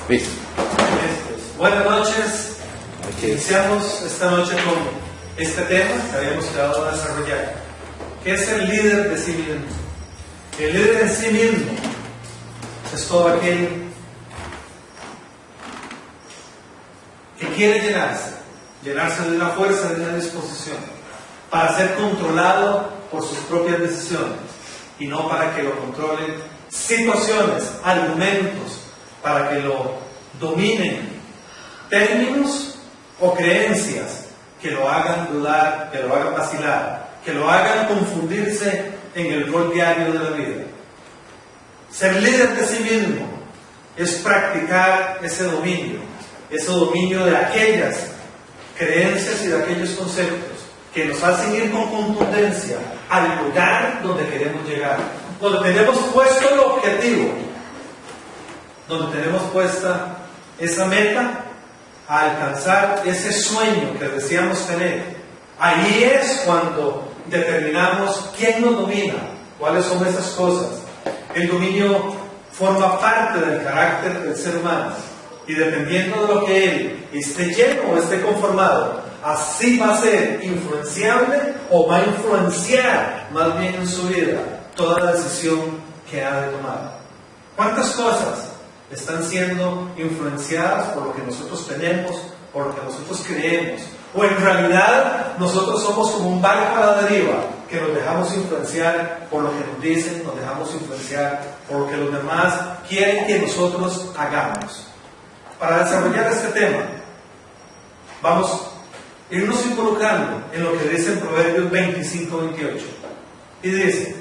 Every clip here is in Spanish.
Listo. Buenas noches. Iniciamos esta noche con este tema que habíamos quedado a desarrollar, que es el líder de sí mismo. El líder en sí mismo es todo aquel que quiere llenarse de una fuerza, de una disposición, para ser controlado por sus propias decisiones y no para que lo controlen situaciones, argumentos, para que lo dominen términos o creencias que lo hagan dudar, que lo hagan vacilar, que lo hagan confundirse en el rol diario de la vida. Ser líder de sí mismo es practicar ese dominio de aquellas creencias y de aquellos conceptos que nos hacen ir con contundencia al lugar donde queremos llegar, donde tenemos puesto el objetivo, donde tenemos puesta esa meta a alcanzar ese sueño que deseamos tener. Ahí es cuando determinamos quién nos domina, cuáles son esas cosas. El dominio forma parte del carácter del ser humano y dependiendo de lo que él esté lleno o esté conformado, así va a ser influenciable o va a influenciar más bien en su vida toda la decisión que ha de tomar. ¿Cuántas cosas están siendo influenciadas por lo que nosotros tenemos, por lo que nosotros creemos? O en realidad nosotros somos como un barco a la deriva, que nos dejamos influenciar por lo que nos dicen, nos dejamos influenciar por lo que los demás quieren que nosotros hagamos. Para desarrollar este tema, vamos a irnos involucrando en lo que dice en Proverbios 25-28. Y dice: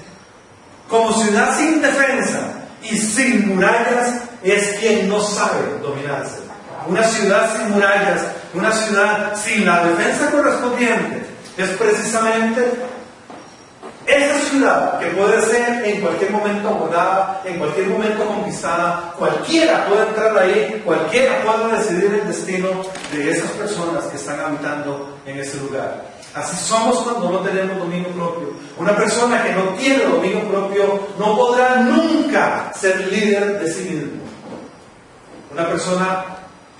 como ciudad sin defensa y sin murallas es quien no sabe dominarse. Una ciudad sin murallas, una ciudad sin la defensa correspondiente, es precisamente esa ciudad que puede ser en cualquier momento abordada, en cualquier momento conquistada. Cualquiera puede entrar ahí, cualquiera puede decidir el destino de esas personas que están habitando en ese lugar. Así somos cuando no tenemos dominio propio. Una persona que no tiene dominio propio no podrá nunca ser líder de sí mismo. Una persona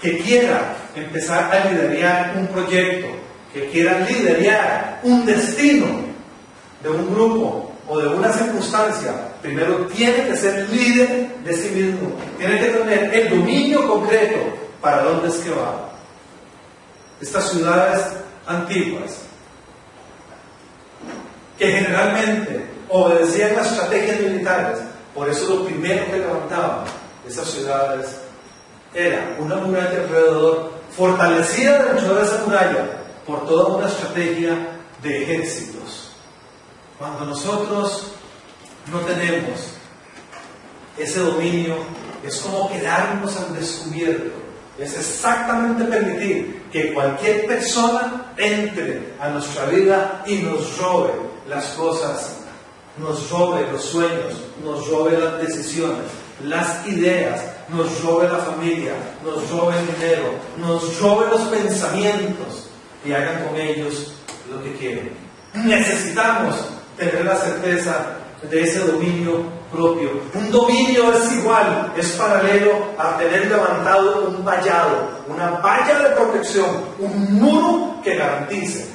que quiera empezar a liderar un proyecto, que quiera liderar un destino de un grupo o de una circunstancia, primero tiene que ser líder de sí mismo. Tiene que tener el dominio concreto para dónde es que va. Estas ciudades antiguas, que generalmente obedecían las estrategias militares, por eso lo primero que levantaban esas ciudades era una muralla alrededor, fortalecida dentro de esa muralla por toda una estrategia de ejércitos. Cuando nosotros no tenemos ese dominio, es como quedarnos al descubierto. Es exactamente permitir que cualquier persona entre a nuestra vida y nos robe las cosas, nos robe los sueños, nos robe las decisiones, las ideas, nos robe la familia, nos robe el dinero, nos robe los pensamientos y hagan con ellos lo que quieren. Necesitamos tener la certeza de ese dominio propio. Un dominio es igual, es paralelo a tener levantado un vallado, una valla de protección, un muro que garantice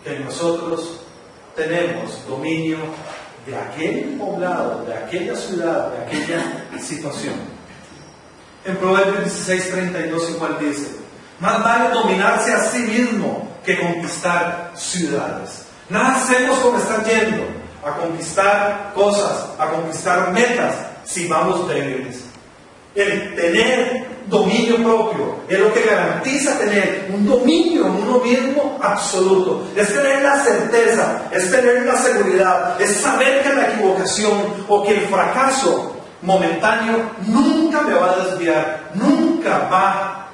que nosotros tenemos dominio de aquel poblado, de aquella ciudad, de aquella situación. En Proverbios 16:32 igual dice: más vale dominarse a sí mismo que conquistar ciudades. Nada hacemos con estar yendo a conquistar cosas, a conquistar metas, si vamos débiles. El tener dominio propio es lo que garantiza tener un dominio en uno mismo absoluto. Es tener la certeza, es tener la seguridad, es saber que la equivocación o que el fracaso momentáneo nunca me va a desviar, nunca va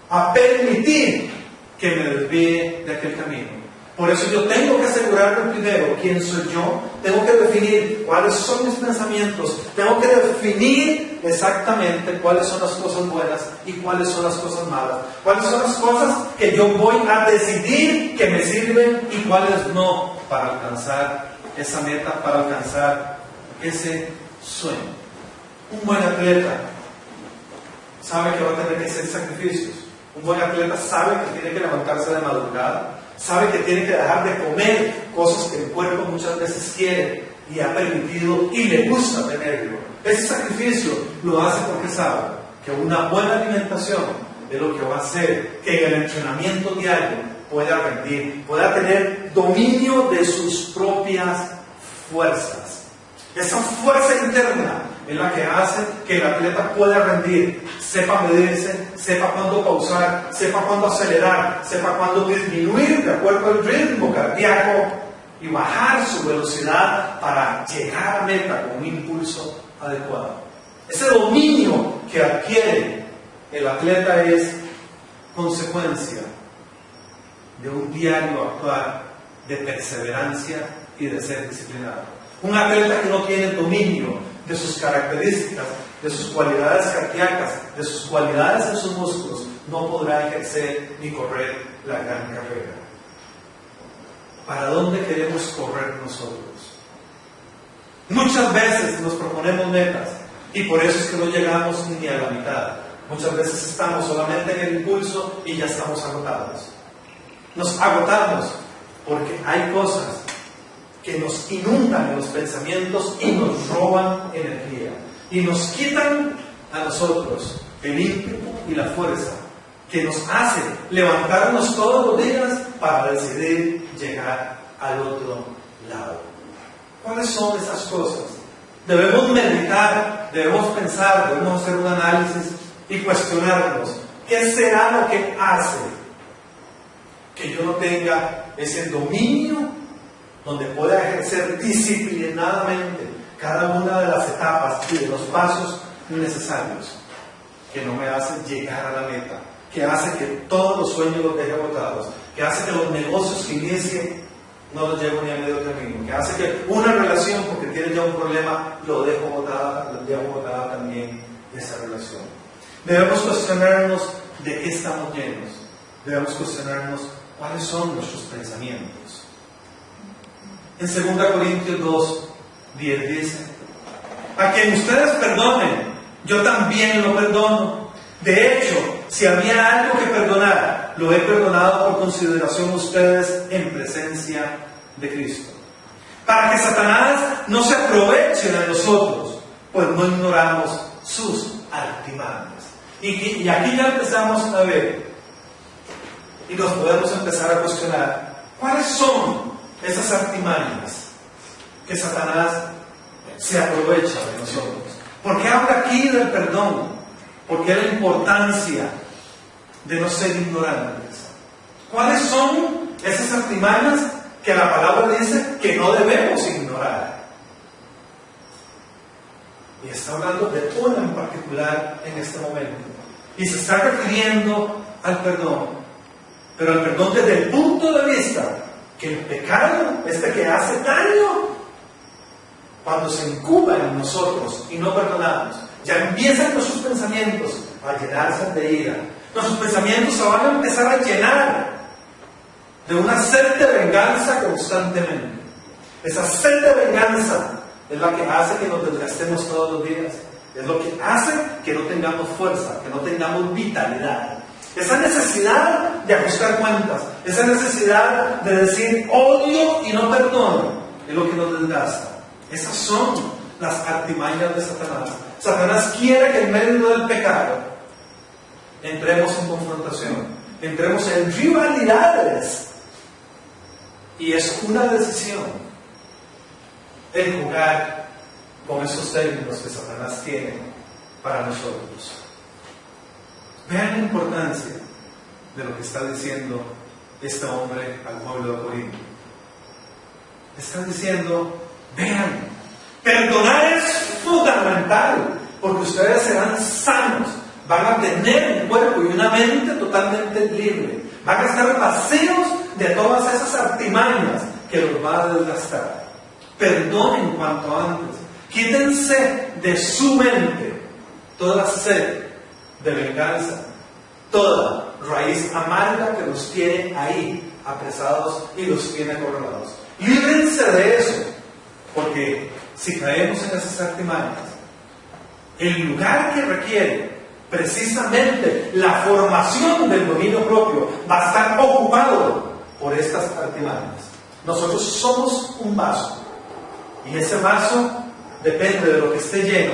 a permitir que me desvíe de aquel camino. Por eso yo tengo que asegurarme primero quién soy yo, tengo que definir cuáles son mis pensamientos, tengo que definir exactamente cuáles son las cosas buenas y cuáles son las cosas malas, cuáles son las cosas que yo voy a decidir que me sirven y cuáles no, para alcanzar esa meta, para alcanzar ese sueño. Un buen atleta sabe que va a tener que hacer sacrificios. Un buen atleta sabe que tiene que levantarse de madrugada, sabe que tiene que dejar de comer cosas que el cuerpo muchas veces quiere y ha permitido y le gusta tenerlo. Ese sacrificio lo hace porque sabe que una buena alimentación es lo que va a hacer que en el entrenamiento diario pueda rendir, pueda tener dominio de sus propias fuerzas. Esa fuerza interna es la que hace que el atleta pueda rendir, sepa medirse, sepa cuándo pausar, sepa cuándo acelerar, sepa cuándo disminuir de acuerdo al ritmo cardíaco y bajar su velocidad para llegar a meta con un impulso adecuado. Ese dominio que adquiere el atleta es consecuencia de un diario actuar de perseverancia y de ser disciplinado. Un atleta que no tiene dominio de sus características, de sus cualidades cardíacas, de sus cualidades en sus músculos, no podrá ejercer ni correr la gran carrera. ¿Para dónde queremos correr nosotros? Muchas veces nos proponemos metas y por eso es que no llegamos ni a la mitad. Muchas veces estamos solamente en el impulso y ya estamos agotados. Nos agotamos porque hay cosas que nos inundan en los pensamientos y nos roban energía y nos quitan a nosotros el ímpetu y la fuerza que nos hace levantarnos todos los días para decidir llegar al otro lado. ¿Cuáles son esas cosas? Debemos meditar, debemos pensar, debemos hacer un análisis y cuestionarnos. ¿Qué será lo que hace que yo no tenga ese dominio donde pueda ejercer disciplinadamente cada una de las etapas y de los pasos necesarios, que no me hacen llegar a la meta, que hace que todos los sueños los deje botados, que hace que los negocios que inicie no los llevo ni a medio camino, que hace que una relación, porque tiene ya un problema, lo dejo botada también esa relación? Debemos cuestionarnos de qué estamos llenos, debemos cuestionarnos cuáles son nuestros pensamientos. En 2 Corintios 2, 10 dice: a quien ustedes perdonen, yo también lo perdono. De hecho, si había algo que perdonar, lo he perdonado por consideración a ustedes en presencia de Cristo. Para que Satanás no se aproveche de nosotros, pues no ignoramos sus artimañas. Y aquí ya empezamos a ver, y nos podemos empezar a cuestionar, ¿cuáles son esas artimañas que Satanás se aprovecha de nosotros? ¿Por qué habla aquí del perdón? ¿Por qué la importancia de no ser ignorantes? ¿Cuáles son esas artimañas que la palabra dice que no debemos ignorar? Y está hablando de una en particular en este momento. Y se está refiriendo al perdón. Pero el perdón desde el punto de vista que el pecado, que hace daño, cuando se incuba en nosotros y no perdonamos, ya empiezan nuestros pensamientos a llenarse de ira. Nuestros pensamientos se van a empezar a llenar de una sed de venganza constantemente. Esa sed de venganza es la que hace que nos desgastemos todos los días. Es lo que hace que no tengamos fuerza, que no tengamos vitalidad. Esa necesidad de ajustar cuentas, esa necesidad de decir odio y no perdono, es lo que nos desgasta. Esas son las artimañas de Satanás. Satanás quiere que en medio del pecado entremos en confrontación, entremos en rivalidades. Y es una decisión el jugar con esos términos que Satanás tiene para nosotros. Vean la importancia de lo que está diciendo este hombre al pueblo de Corinto. Está diciendo, vean, perdonar es fundamental, porque ustedes serán sanos, van a tener un cuerpo y una mente totalmente libre, van a estar vacíos de todas esas artimañas que los va a desgastar. Perdonen cuanto antes, quítense de su mente toda sed de venganza, toda raíz amarga que los tiene ahí apresados y los tiene acorralados. Líbrense de eso, porque si caemos en esas artimañas, el lugar que requiere Precisamente la formación del dominio propio va a estar ocupado por estas artimañas. Nosotros somos un vaso, y ese vaso depende de lo que esté lleno,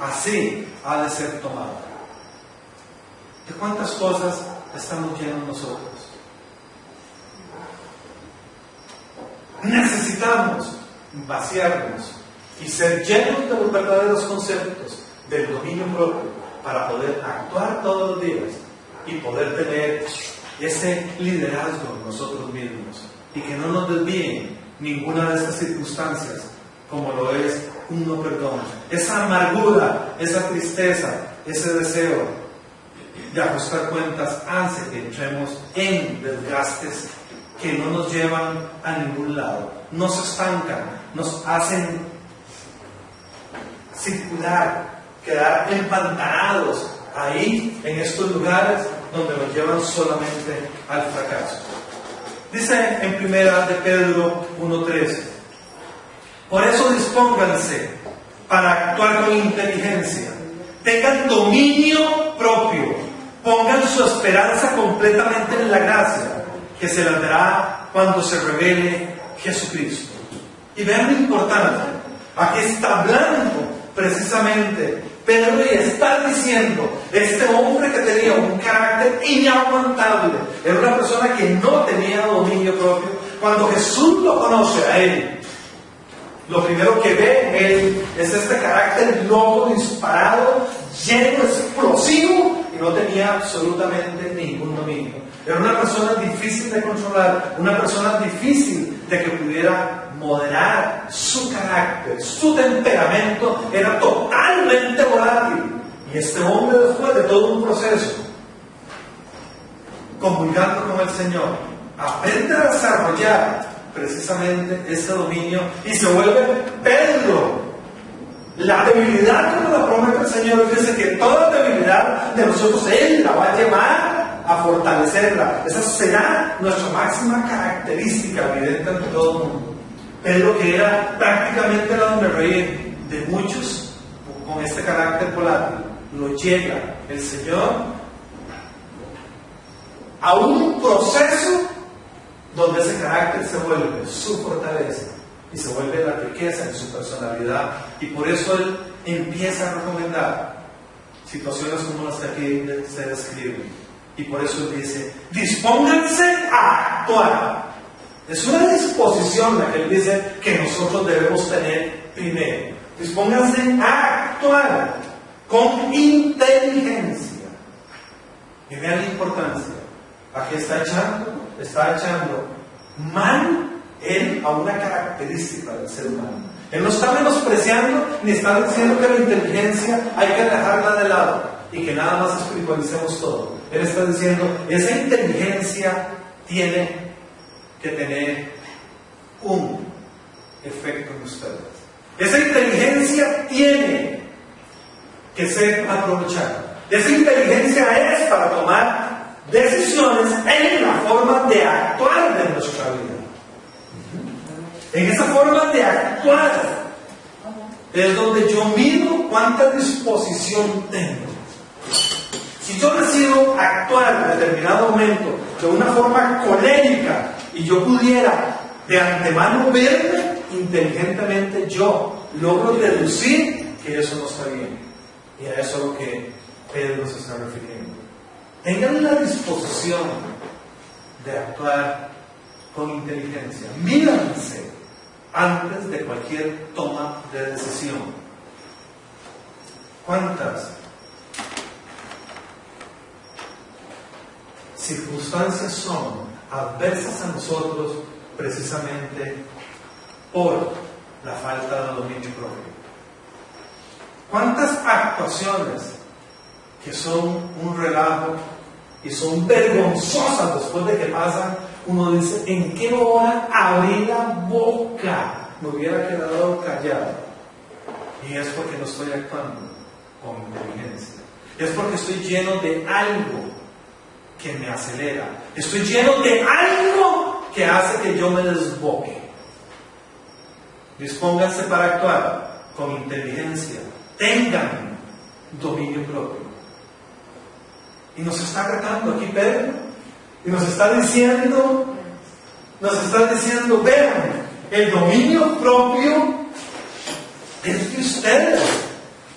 así ha de ser tomado. ¿De cuántas cosas estamos llenos nosotros? Necesitamos vaciarnos y ser llenos de los verdaderos conceptos del dominio propio para poder actuar todos los días y poder tener ese liderazgo en nosotros mismos y que no nos desvíen ninguna de estas circunstancias, como lo es un no perdón, esa amargura, esa tristeza, ese deseo de ajustar cuentas hace que entremos en desgastes que no nos llevan a ningún lado, nos estancan, nos hacen circular, quedar empantanados ahí en estos lugares donde nos llevan solamente al fracaso. Dice en primera de Pedro 1:13: por eso dispónganse para actuar con inteligencia, tengan dominio propio, pongan su esperanza completamente en la gracia que se les dará cuando se revele Jesucristo. Y vean lo importante, aquí está hablando precisamente Pedro y está diciendo, este hombre que tenía un carácter inaguantable, era una persona que no tenía dominio propio. Cuando Jesús lo conoce a él, lo primero que ve en él es este carácter loco, disparado, lleno, explosivo, y no tenía absolutamente ningún dominio. Era una persona difícil de controlar, una persona difícil de que pudiera moderar su carácter, su temperamento era totalmente volátil. Y este hombre, después de todo un proceso, comulgando con el Señor, aprende a desarrollar precisamente ese dominio y se vuelve Pedro. La debilidad, como la promete el Señor, dice que toda debilidad de nosotros Él la va a llevar a fortalecerla. Esa será nuestra máxima característica, evidente ante todo el mundo. Pedro, que era prácticamente el hombre rey de muchos, con este carácter volátil, lo llega el Señor a un proceso donde ese carácter se vuelve su fortaleza y se vuelve la riqueza en su personalidad, y por eso él empieza a recomendar situaciones como las que aquí se describen, y por eso él dice: dispónganse a actuar. Es una disposición la que él dice que nosotros debemos tener primero. Dispónganse a actuar con inteligencia. Y vean la importancia. Aquí está echando mano él a una característica del ser humano. Él no está menospreciando ni está diciendo que la inteligencia hay que dejarla de lado y que nada más espiritualicemos todo. Él está diciendo, esa inteligencia tiene que tener un efecto en ustedes. Esa inteligencia tiene que ser aprovechada. Esa inteligencia es para tomar decisiones en la forma de actuar de nuestra vida. En esa forma de actuar es donde yo mido cuánta disposición tengo. Si yo decido actuar en determinado momento de una forma colérica y yo pudiera de antemano verme inteligentemente, yo logro deducir que eso no está bien. Y a eso es lo que Pedro se está refiriendo. Tengan la disposición de actuar con inteligencia. Mídanse antes de cualquier toma de decisión. ¿Cuántas circunstancias son adversas a nosotros precisamente por la falta de dominio propio? ¿Cuántas actuaciones que son un relajo y son vergonzosas después de que pasan, uno dice, ¿en qué hora abrí la boca? Me hubiera quedado callado. Y es porque no estoy actuando con inteligencia. Es porque estoy lleno de algo que me acelera. Estoy lleno de algo que hace que yo me desboque. Dispónganse para actuar con inteligencia. Tengan dominio propio. Y nos está retando aquí Pedro. Y nos está diciendo, vean, el dominio propio es de ustedes.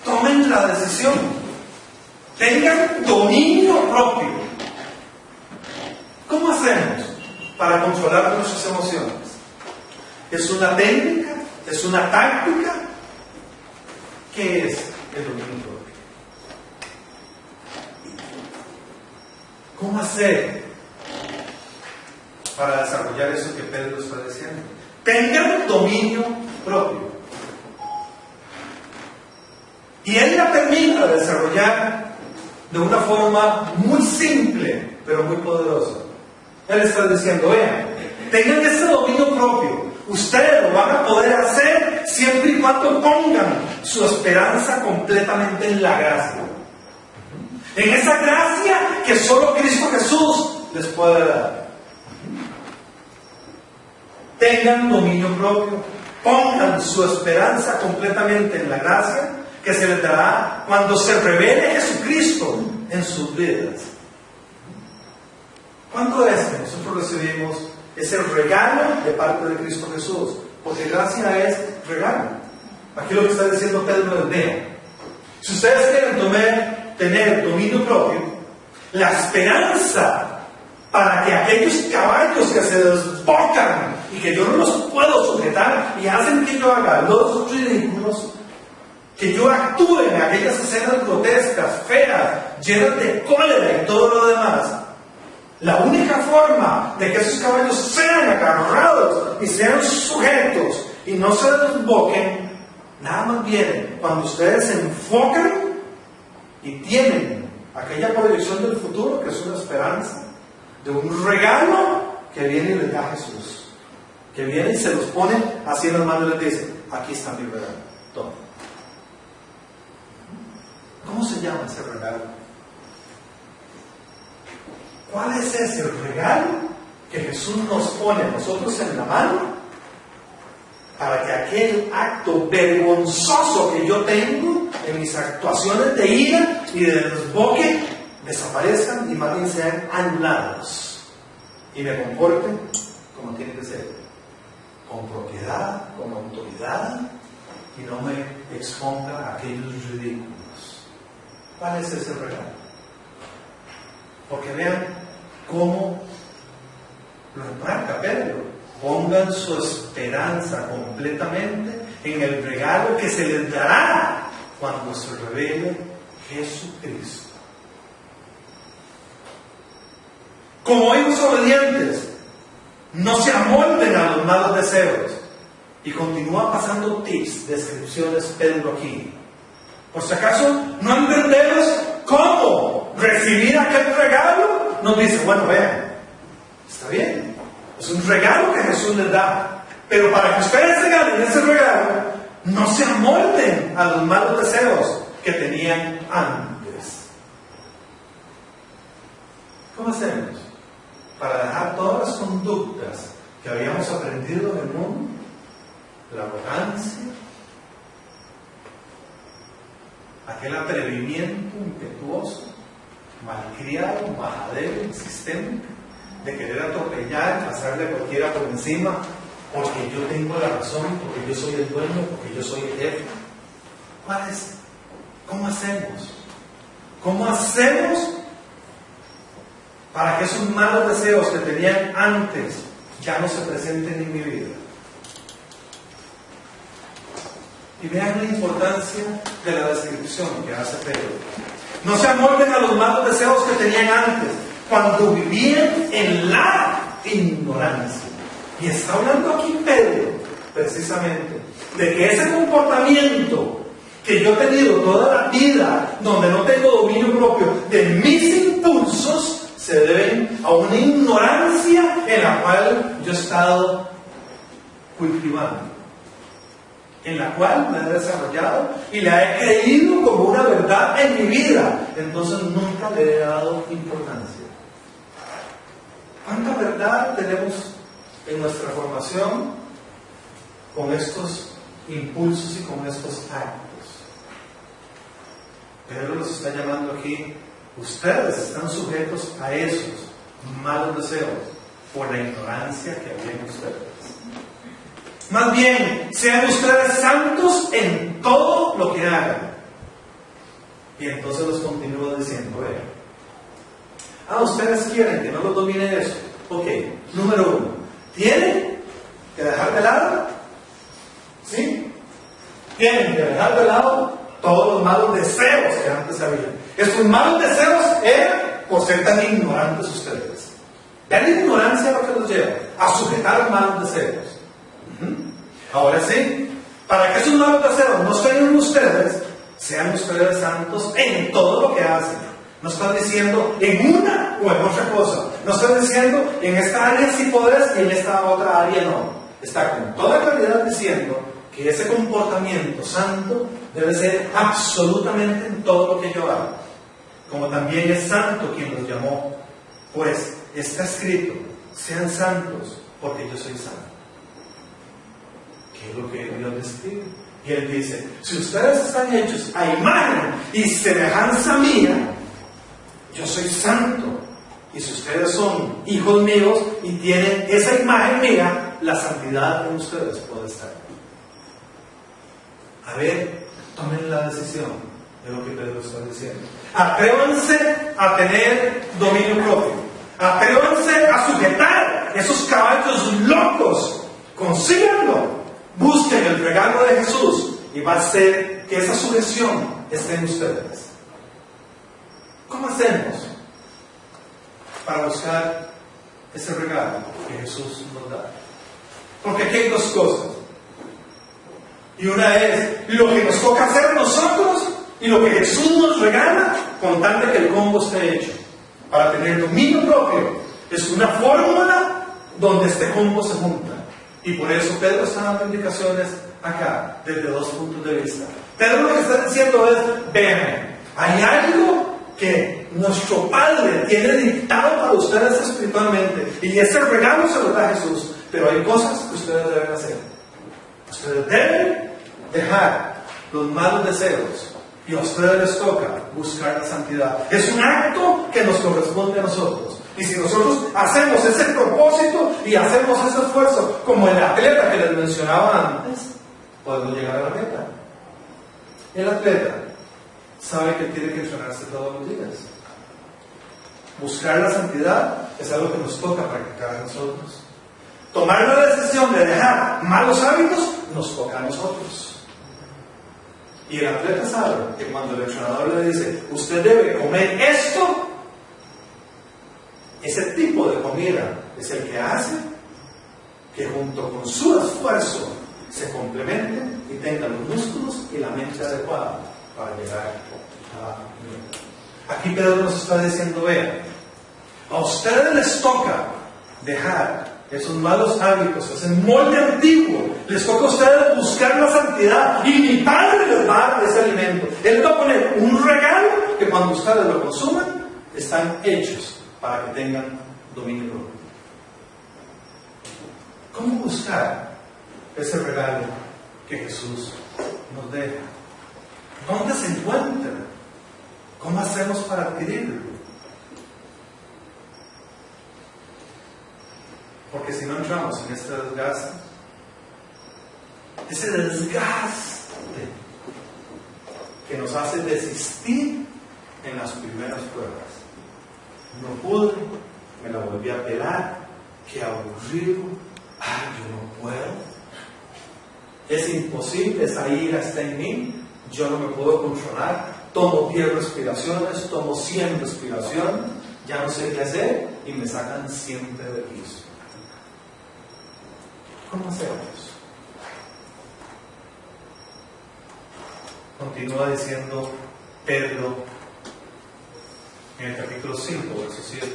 Tomen la decisión. Tengan dominio propio. ¿Cómo hacemos para controlar nuestras emociones? ¿Es una técnica? ¿Es una táctica? ¿Qué es el dominio propio? ¿Cómo hacer para desarrollar eso que Pedro está diciendo? Tengan dominio propio. Y él la termina de desarrollar de una forma muy simple, pero muy poderosa. Él está diciendo, vean, tengan ese dominio propio. Ustedes lo van a poder hacer siempre y cuando pongan su esperanza completamente en la gracia. En esa gracia que solo Cristo Jesús les puede dar. Tengan dominio propio. Pongan su esperanza completamente en la gracia que se les dará cuando se revele Jesucristo en sus vidas. ¿Cuánto es que nosotros recibimos ese regalo de parte de Cristo Jesús? Porque gracia es regalo. Aquí lo que está diciendo Pedro es, vean, si ustedes quieren tener dominio propio, la esperanza para que aquellos caballos que se desbocan y que yo no los puedo sujetar y hacen que yo haga los ridículos, que yo actúe en aquellas escenas grotescas, feas, llenas de cólera y todo lo demás, la única forma de que esos caballos sean agarrados y sean sujetos y no se desboquen, nada más viene cuando ustedes se enfocan y tienen aquella proyección del futuro, que es una esperanza de un regalo que viene y les da Jesús, que viene y se los pone así en las manos y les dice, aquí está mi regalo, toma. ¿Cómo se llama ese regalo? ¿Cuál es ese regalo que Jesús nos pone a nosotros en la mano para que aquel acto vergonzoso que yo tengo en mis actuaciones de ira y de desboque desaparezcan y más bien sean anulados y me comporte como tiene que ser, con propiedad, con autoridad, y no me exponga a aquellos ridículos? ¿Cuál es ese regalo? Porque vean cómo lo embarca Pedro. Pongan su esperanza completamente en el regalo que se les dará cuando se revele Jesucristo. Como hijos obedientes, no se amolden a los malos deseos. Y continúa pasando tips, descripciones Pedro aquí. Por si acaso no entendemos cómo recibir aquel regalo, nos dice, bueno, vean, está bien, es un regalo que Jesús les da, pero para que ustedes se ganen ese regalo, no se amolden a los malos deseos que tenían antes. ¿Cómo hacemos para dejar todas las conductas que habíamos aprendido en el mundo? La arrogancia, aquel atrevimiento impetuoso, malcriado, majadero, insistente, de querer atropellar, pasarle a cualquiera por encima, porque yo tengo la razón, porque yo soy el dueño, porque yo soy el jefe. ¿Cuál es? ¿Cómo hacemos? ¿Cómo hacemos para que esos malos deseos que tenían antes ya no se presenten en mi vida? Y vean la importancia de la descripción que hace Pedro. No se amolden a los malos deseos que tenían antes, cuando vivían en la ignorancia. Y está hablando aquí Pedro, precisamente, de que ese comportamiento que yo he tenido toda la vida, donde no tengo dominio propio de mis impulsos, se deben a una ignorancia en la cual yo he estado cultivando, en la cual me he desarrollado y la he creído como una verdad en mi vida. Entonces nunca le he dado importancia. ¿Cuánta verdad tenemos en nuestra formación con estos impulsos y con estos actos? Pedro los está llamando aquí ustedes están sujetos a esos malos deseos por la ignorancia que había en ustedes. Más bien, sean ustedes santos en todo lo que hagan. Y entonces los continúa diciendo, ustedes quieren que no los domine eso. Ok, número 1, tienen que dejar de lado, ¿sí? Tienen que dejar de lado todos los malos deseos que antes había. Estos malos deseos eran por ser tan ignorantes ustedes. Vean la ignorancia lo que los lleva a sujetar malos deseos. Ahora sí, para que esos malos deseos no estén en ustedes, sean ustedes santos en todo lo que hacen. No están diciendo en una o en otra cosa. No están diciendo en esta área sí podés y en esta otra área no. Está con toda claridad diciendo que ese comportamiento santo debe ser absolutamente en todo lo que yo hago. Como también es santo quien los llamó, pues está escrito, sean santos porque yo soy santo. ¿Qué es lo que Dios describe? Y Él dice, si ustedes están hechos a imagen y semejanza mía, yo soy santo. Y si ustedes son hijos míos y tienen esa imagen mía, la santidad en ustedes puede estar. A ver, tomen la decisión de lo que Pedro está diciendo. Atrévanse a tener dominio propio. Atrévanse a sujetar esos caballos locos. Consíganlo. Busquen el regalo de Jesús y va a ser que esa sujeción esté en ustedes. ¿Cómo hacemos para buscar ese regalo que Jesús nos da? Porque aquí hay dos cosas. Y una es lo que nos toca hacer nosotros y lo que Jesús nos regala con tal de que el combo esté hecho. Para tener dominio propio es una fórmula donde este combo se junta. Y por eso Pedro está dando indicaciones acá, desde dos puntos de vista. Pedro lo que está diciendo es, vean, hay algo que nuestro Padre tiene dictado para ustedes espiritualmente. Y ese regalo se lo da Jesús. Pero hay cosas que ustedes deben hacer. Ustedes deben dejar los malos deseos. Y a ustedes les toca buscar la santidad. Es un acto que nos corresponde a nosotros. Y si nosotros hacemos ese propósito y hacemos ese esfuerzo, como el atleta que les mencionaba antes, podemos llegar a la meta. El atleta sabe que tiene que entrenarse todos los días. Buscar la santidad es algo que nos toca practicar a nosotros. Tomar la decisión de dejar malos hábitos nos toca a nosotros. Y el atleta sabe que cuando el entrenador le dice, usted debe comer esto, ese tipo de comida es el que hace que junto con su esfuerzo se complementen y tengan los músculos y la mente adecuada para llegar a la meta. Aquí Pedro nos está diciendo, vean, a ustedes les toca dejar esos malos hábitos, ese molde antiguo. Les toca a ustedes buscar la santidad y mi Padre les va a dar ese alimento. Él va a poner un regalo que cuando ustedes lo consuman están hechos para que tengan dominio propio. ¿Cómo buscar ese regalo que Jesús nos deja? ¿Dónde se encuentra? ¿Cómo hacemos para adquirirlo? Porque si no entramos en este desgaste, ese desgaste que nos hace desistir en las primeras pruebas. No pude, me la volví a pelar, qué aburrido, yo no puedo. Es imposible, esa ira está en mí, yo no me puedo controlar, tomo 10 respiraciones, tomo 100 respiraciones, ya no sé qué hacer y me sacan siempre de piso. ¿Cómo hacemos? Continúa diciendo Pedro en el capítulo 5, verso 7.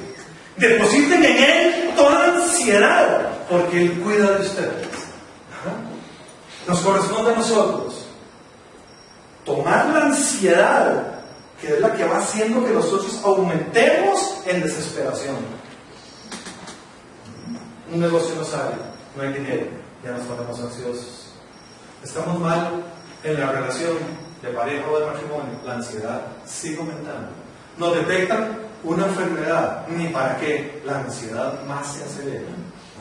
Depositen en Él toda ansiedad, porque Él cuida de ustedes. Nos corresponde a nosotros tomar la ansiedad, que es la que va haciendo que nosotros aumentemos en desesperación. Un negocio no sale, no hay dinero, ya nos ponemos ansiosos. Estamos mal en la relación de pareja o de matrimonio, la ansiedad sigue aumentando. nos detectan una enfermedad, ni para que la ansiedad más se acelere.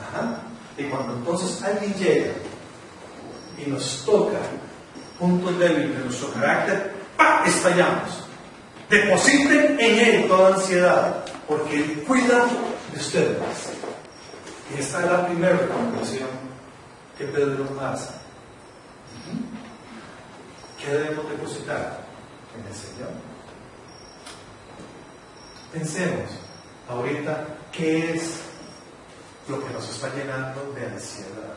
Ajá. Y cuando entonces alguien llega y nos toca puntos débiles de nuestro carácter, ¡pam!, estallamos. Depositen en Él toda ansiedad, porque Él cuida de ustedes. Y esta es la primera recomendación que Pedro nos hace. ¿Qué debemos depositar en el Señor? Pensemos ahorita qué es lo que nos está llenando de ansiedad.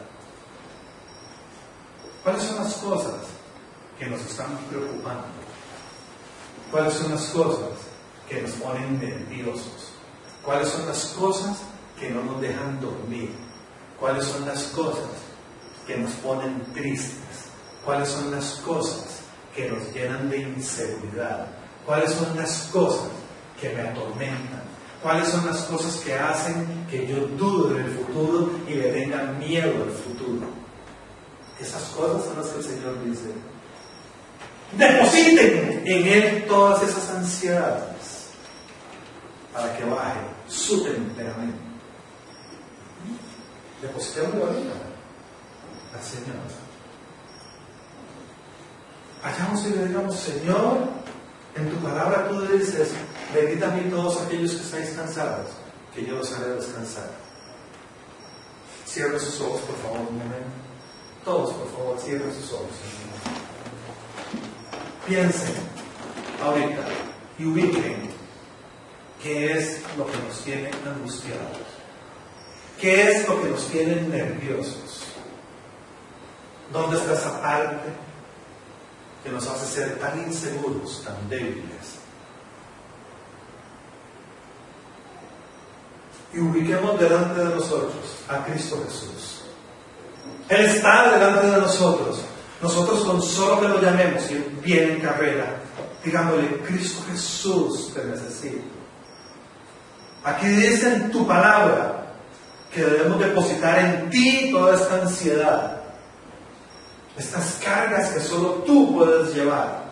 ¿Cuáles son las cosas que nos están preocupando? ¿Cuáles son las cosas que nos ponen nerviosos? ¿Cuáles son las cosas que no nos dejan dormir? ¿Cuáles son las cosas que nos ponen tristes? ¿Cuáles son las cosas que nos llenan de inseguridad? ¿Cuáles son las cosas que me atormentan? ¿Cuáles son las cosas que hacen que yo dude del futuro y le tenga miedo al futuro? Esas cosas son las que el Señor dice: depositen en Él todas esas ansiedades para que baje su temperamento. Depositemos la vida al Señor. Vayamos y le digamos: Señor, en tu palabra tú dices: venid a mí todos aquellos que estáis cansados, que yo los haré descansar. Cierren sus ojos, por favor, un momento. Todos, por favor, cierren sus ojos. Piensen ahorita y ubiquen qué es lo que nos tiene angustiados, qué es lo que nos tiene nerviosos, dónde está esa parte que nos hace ser tan inseguros, tan débiles. Y ubiquemos delante de nosotros a Cristo Jesús. Él está delante de nosotros. Nosotros con solo que lo llamemos y Él viene en carrera, digándole: Cristo Jesús, te necesito. Aquí dice en tu palabra que debemos depositar en ti toda esta ansiedad, estas cargas que solo tú puedes llevar,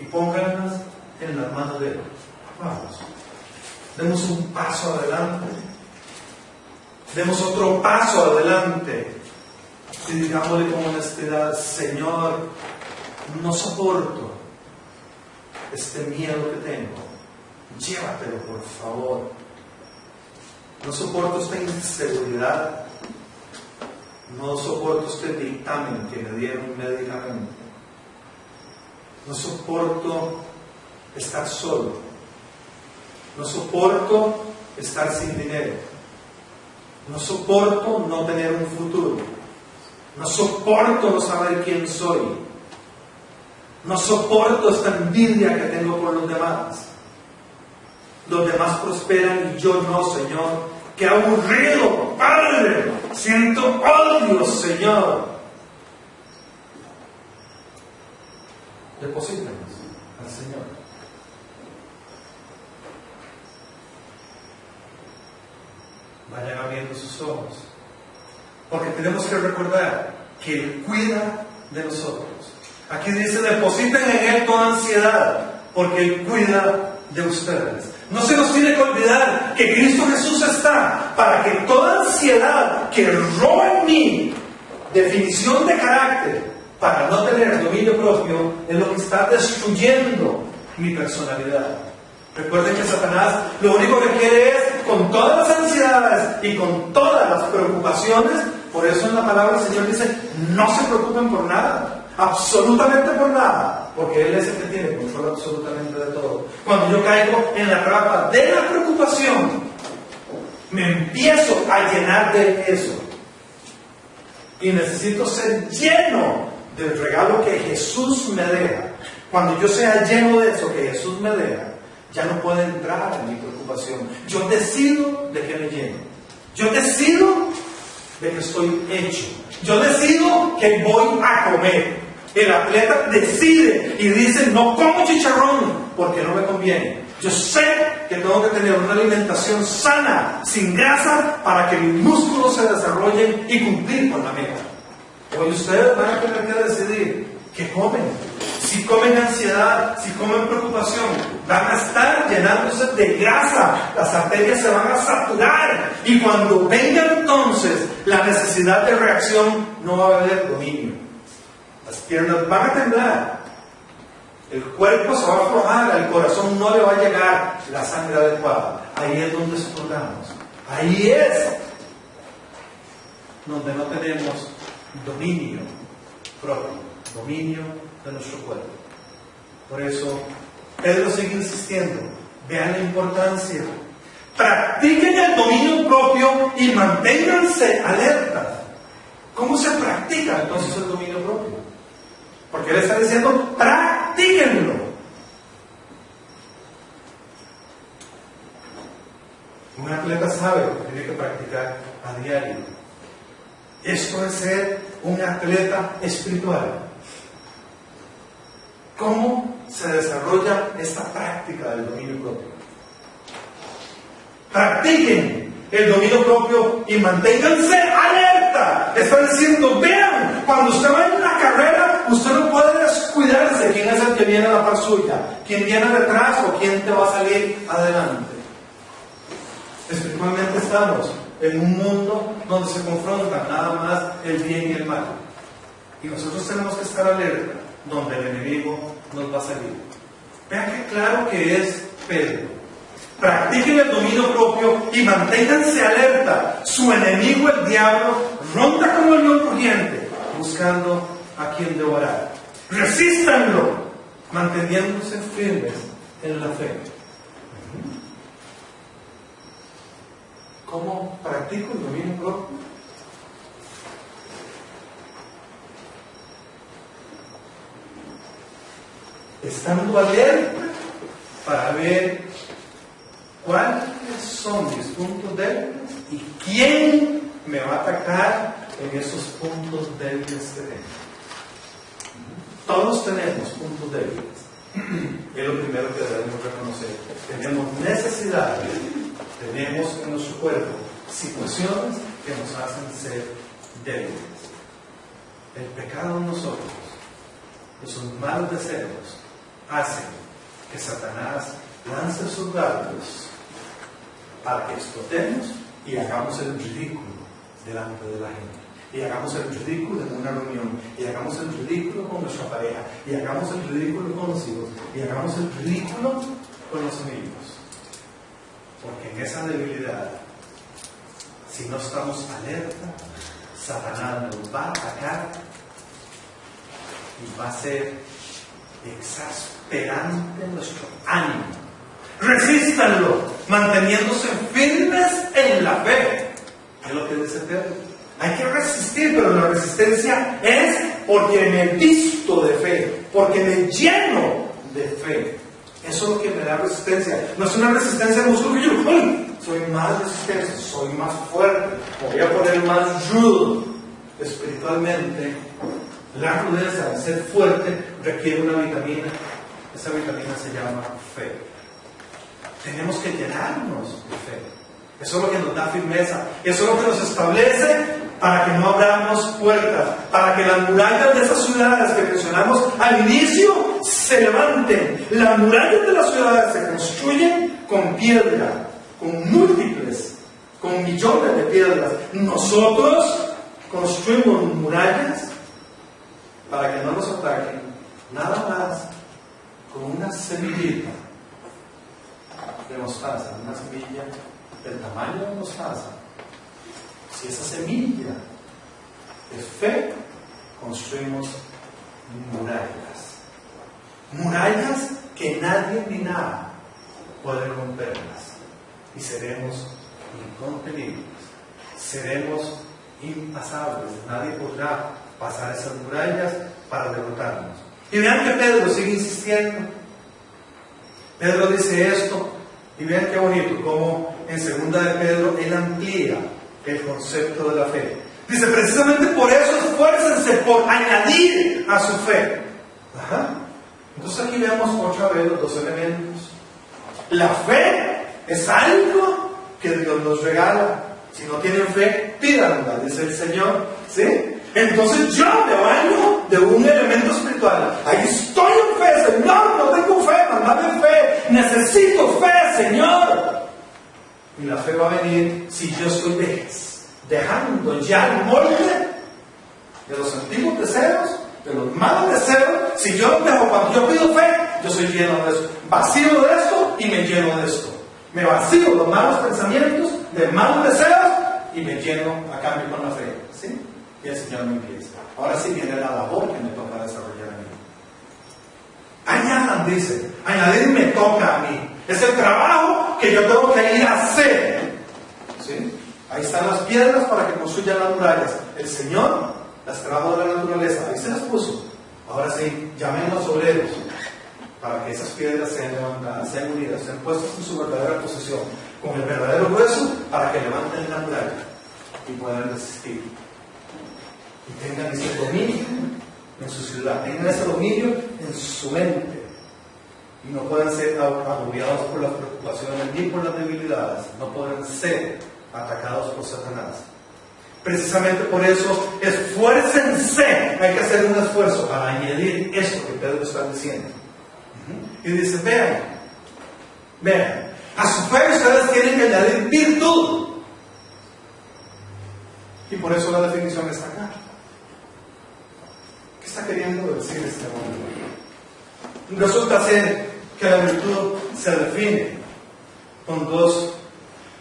y pónganlas en las manos de Él. Vamos, demos un paso adelante, demos otro paso adelante y digámosle con honestidad: Señor, no soporto este miedo que tengo, llévatelo por favor. No soporto esta inseguridad, no soporto este dictamen que me dieron médicamente, no soporto estar solo, no soporto estar sin dinero, no soporto no tener un futuro, no soporto no saber quién soy, no soporto esta envidia que tengo por los demás. Los demás prosperan y yo no, Señor. ¡Qué aburrido, Padre! Siento odio, Señor. Deposítanos al Señor. Vayan abriendo sus ojos, porque tenemos que recordar que Él cuida de nosotros. Aquí dice: depositen en Él toda ansiedad, porque Él cuida de ustedes. No se nos tiene que olvidar que Cristo Jesús está para que toda ansiedad que roba en mí definición de carácter, para no tener dominio propio, es lo que está destruyendo mi personalidad. Recuerden que Satanás lo único que quiere es, con todas las ansiedades y con todas las preocupaciones, por eso en la palabra el Señor dice: no se preocupen por nada, absolutamente por nada, porque Él es el que tiene control absolutamente de todo. Cuando yo caigo en la trampa de la preocupación, me empiezo a llenar de eso, y necesito ser lleno del regalo que Jesús me deja. Cuando yo sea lleno de eso que Jesús me deja, ya no puede entrar en mi preocupación. Yo decido de qué me lleno. Yo decido de que estoy hecho. Yo decido que voy a comer. El atleta decide y dice: no como chicharrón porque no me conviene. Yo sé que tengo que tener una alimentación sana, sin grasa, para que mis músculos se desarrollen y cumplir con la meta. Hoy ustedes van a tener que decidir qué comen. Si comen comen ansiedad, si comen preocupación, van a estar llenándose de grasa, las arterias se van a saturar, y cuando venga entonces la necesidad de reacción, no va a haber dominio. Las piernas van a temblar, el cuerpo se va a aflojar, al corazón no le va a llegar la sangre adecuada. Ahí es donde soportamos, ahí es donde no tenemos dominio propio, dominio de nuestro cuerpo. Por eso Pedro sigue insistiendo, vean la importancia, practiquen el dominio propio y manténganse alertas. ¿Cómo se practica entonces el dominio propio? Porque él está diciendo, practíquenlo. Un atleta sabe que tiene que practicar a diario. Esto es ser un atleta espiritual. ¿Cómo se desarrolla esta práctica del dominio propio? Practiquen el dominio propio y manténganse alerta. Está diciendo, vean, cuando usted va en la carrera, usted no puede descuidarse quién es el que viene a la par suya, quién viene detrás o quién te va a salir adelante. Espiritualmente estamos en un mundo donde se confrontan nada más el bien y el mal. Y nosotros tenemos que estar alerta donde el enemigo nos va a salir. Vean qué claro que es Pedro. Practiquen el dominio propio y manténganse alerta. Su enemigo, el diablo, ronda como el león rugiente, buscando a quien devorar. Resístanlo, manteniéndose firmes en la fe. ¿Cómo practico el dominio propio? Estando alerta para ver cuáles son mis puntos débiles y quién me va a atacar en esos puntos débiles que tengo. Todos tenemos puntos débiles. Es lo primero que debemos reconocer. Tenemos necesidades. Tenemos en nuestro cuerpo situaciones que nos hacen ser débiles. El pecado en nosotros, esos malos deseos, hacen que Satanás lance sus dardos para que explotemos y hagamos el ridículo delante de la gente. Y hagamos el ridículo en una reunión, y hagamos el ridículo con nuestra pareja, y hagamos el ridículo con los hijos, y hagamos el ridículo con los amigos. Porque en esa debilidad, si no estamos alerta, Satanás nos va a atacar y va a ser exasperante nuestro ánimo. Resístanlo, manteniéndose firmes en la fe. Es lo que dice Pedro. Hay que resistir, pero la resistencia es porque me visto de fe, porque me lleno de fe. Eso es lo que me da resistencia. No es una resistencia de músculo que yo, ¡ay! Soy más resistente, soy más fuerte, me voy a poner más rudo. Espiritualmente, la rudeza de ser fuerte requiere una vitamina. Esa vitamina se llama fe. Tenemos que llenarnos de fe. Eso es lo que nos da firmeza. Eso es lo que nos establece para que no abramos puertas, para que las murallas de esas ciudades que mencionamos al inicio se levanten. Las murallas de las ciudades se construyen con piedra, con múltiples, con millones de piedras. Nosotros construimos murallas para que no nos ataquen, nada más con una semillita de mostaza, una semilla del tamaño de mostaza. Si esa semilla es fe, construimos murallas. Murallas que nadie ni nada puede romperlas. Y seremos incontenibles. Seremos impasables. Nadie podrá pasar esas murallas para derrotarnos. Y vean que Pedro sigue insistiendo. Pedro dice esto. Y vean qué bonito, como en segunda de Pedro él amplía el concepto de la fe. Dice, precisamente por eso esfuércense por añadir a su fe. Entonces aquí vemos otra vez los dos elementos. La fe es algo que Dios nos regala. Si no tienen fe, pídanla, dice el Señor. ¿Sí? Entonces yo me baño de un elemento espiritual. Ahí estoy en fe va a venir si yo estoy dejando ya el molde de los antiguos deseos, de los malos deseos. Si yo dejo, cuando yo pido fe, yo soy lleno de eso. Vacío de esto y me lleno de esto. Me vacío de los malos pensamientos, de malos deseos y me lleno a cambio con la fe. ¿Sí? Y el Señor me empieza. Ahora sí viene la labor que me toca desarrollar a mí. Añadan, dice, añadir me toca a mí. Es el trabajo que yo tengo que ir a hacer. ¿Sí? Ahí están las piedras para que construyan las murallas. El Señor las trajo de la naturaleza, ahí se las puso. Ahora sí, llamen a los obreros para que esas piedras sean levantadas, sean unidas, sean puestas en su verdadera posición, con el verdadero hueso, para que levanten la muralla y puedan resistir. Y tengan ese dominio en su ciudad, tengan ese dominio en su mente. Y no puedan ser agobiados por las preocupaciones ni por las debilidades, no pueden ser atacados por Satanás. Precisamente por eso, esfuércense. Hay que hacer un esfuerzo para añadir esto que Pedro está diciendo. Y dice, vean, a su fe ustedes tienen que añadir virtud. Y por eso la definición está acá. ¿Qué está queriendo decir este hombre? Resulta ser que la virtud se define con dos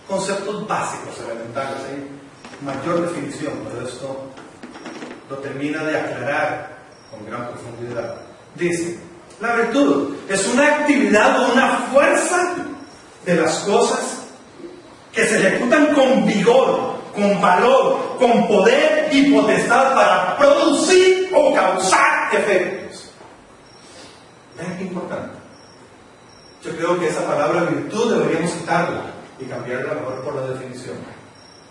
conceptos básicos, elementales. ¿Sí? Mayor definición, pero esto lo termina de aclarar con gran profundidad. Dice, la virtud es una actividad o una fuerza de las cosas que se ejecutan con vigor, con valor, con poder y potestad para producir o causar efectos. ¿Ven qué importante? Yo creo que esa palabra virtud deberíamos quitarla y cambiarla mejor por la definición.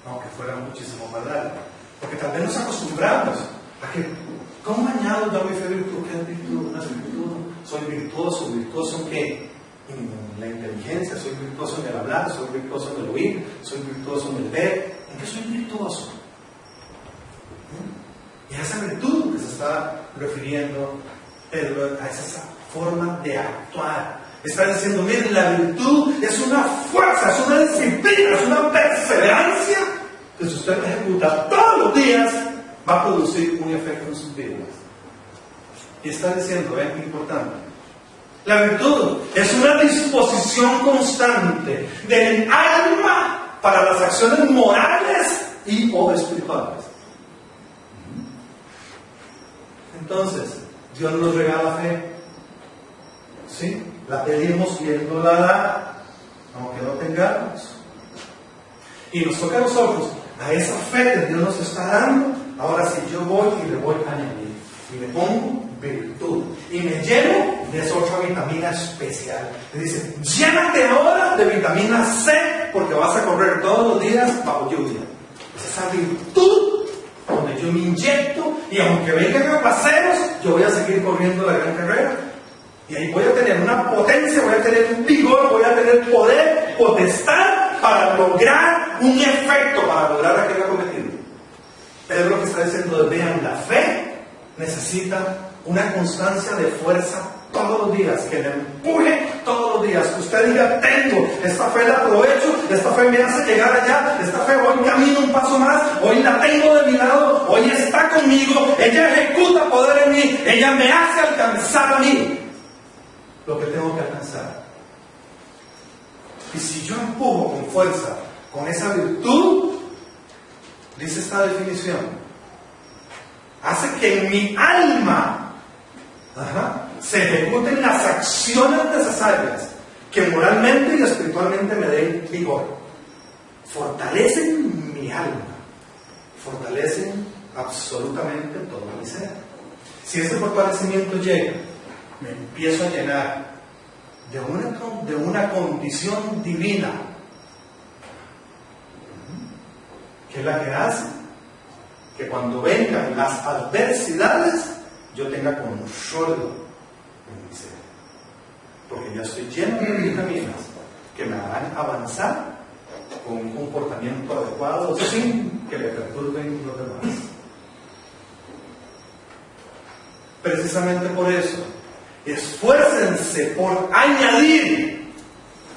Aunque fuera muchísimo más largo. Porque tal vez nos acostumbramos a que, ¿cómo añado yo mi fe virtud? ¿Qué es virtud? Una virtud. Soy virtuoso. ¿Virtuoso en qué? En la inteligencia. Soy virtuoso en el hablar. Soy virtuoso en el oír. Soy virtuoso en el ver. ¿En qué soy virtuoso? Y a esa virtud que se está refiriendo Pedro, a esa forma de actuar. Está diciendo, miren, la virtud es una fuerza, es una disciplina, es una perseverancia que si usted ejecuta todos los días va a producir un efecto en sus vidas. Y está diciendo, ven qué importante, la virtud es una disposición constante del alma para las acciones morales y o espirituales. Entonces, Dios nos regala fe. ¿Sí? La pedimos y Él nos la da, aunque no tengamos. Y nos toca a nosotros, a esa fe que Dios nos está dando. Ahora sí, yo voy y le voy a añadir. Y le pongo virtud. Y me lleno de esa otra vitamina especial. Le dice, llénate ahora de vitamina C, porque vas a correr todos los días bajo lluvia. Es esa virtud donde yo me inyecto, y aunque vengan aguaceros, yo voy a seguir corriendo la gran carrera. Y ahí voy a tener una potencia, voy a tener un vigor, voy a tener poder, potestad para lograr un efecto, para lograr aquello cometido. Pedro lo que está diciendo es, vean, la fe necesita una constancia de fuerza todos los días, que le empuje todos los días, que usted diga, tengo, esta fe la aprovecho, esta fe me hace llegar allá, esta fe hoy camino un paso más, hoy la tengo de mi lado, hoy está conmigo, ella ejecuta poder en mí, ella me hace alcanzar a mí lo que tengo que alcanzar. Y si yo empujo con fuerza, con esa virtud, dice esta definición, hace que en mi alma se ejecuten las acciones necesarias que moralmente y espiritualmente me den vigor. Fortalecen mi alma, fortalecen absolutamente todo mi ser. Si ese fortalecimiento llega, me empiezo a llenar de una condición divina, que es la que hace que cuando vengan las adversidades yo tenga control en mi ser, porque ya estoy lleno de vitaminas que me harán avanzar con un comportamiento adecuado sin que le perturben los demás. Precisamente por eso, esfuércense por añadir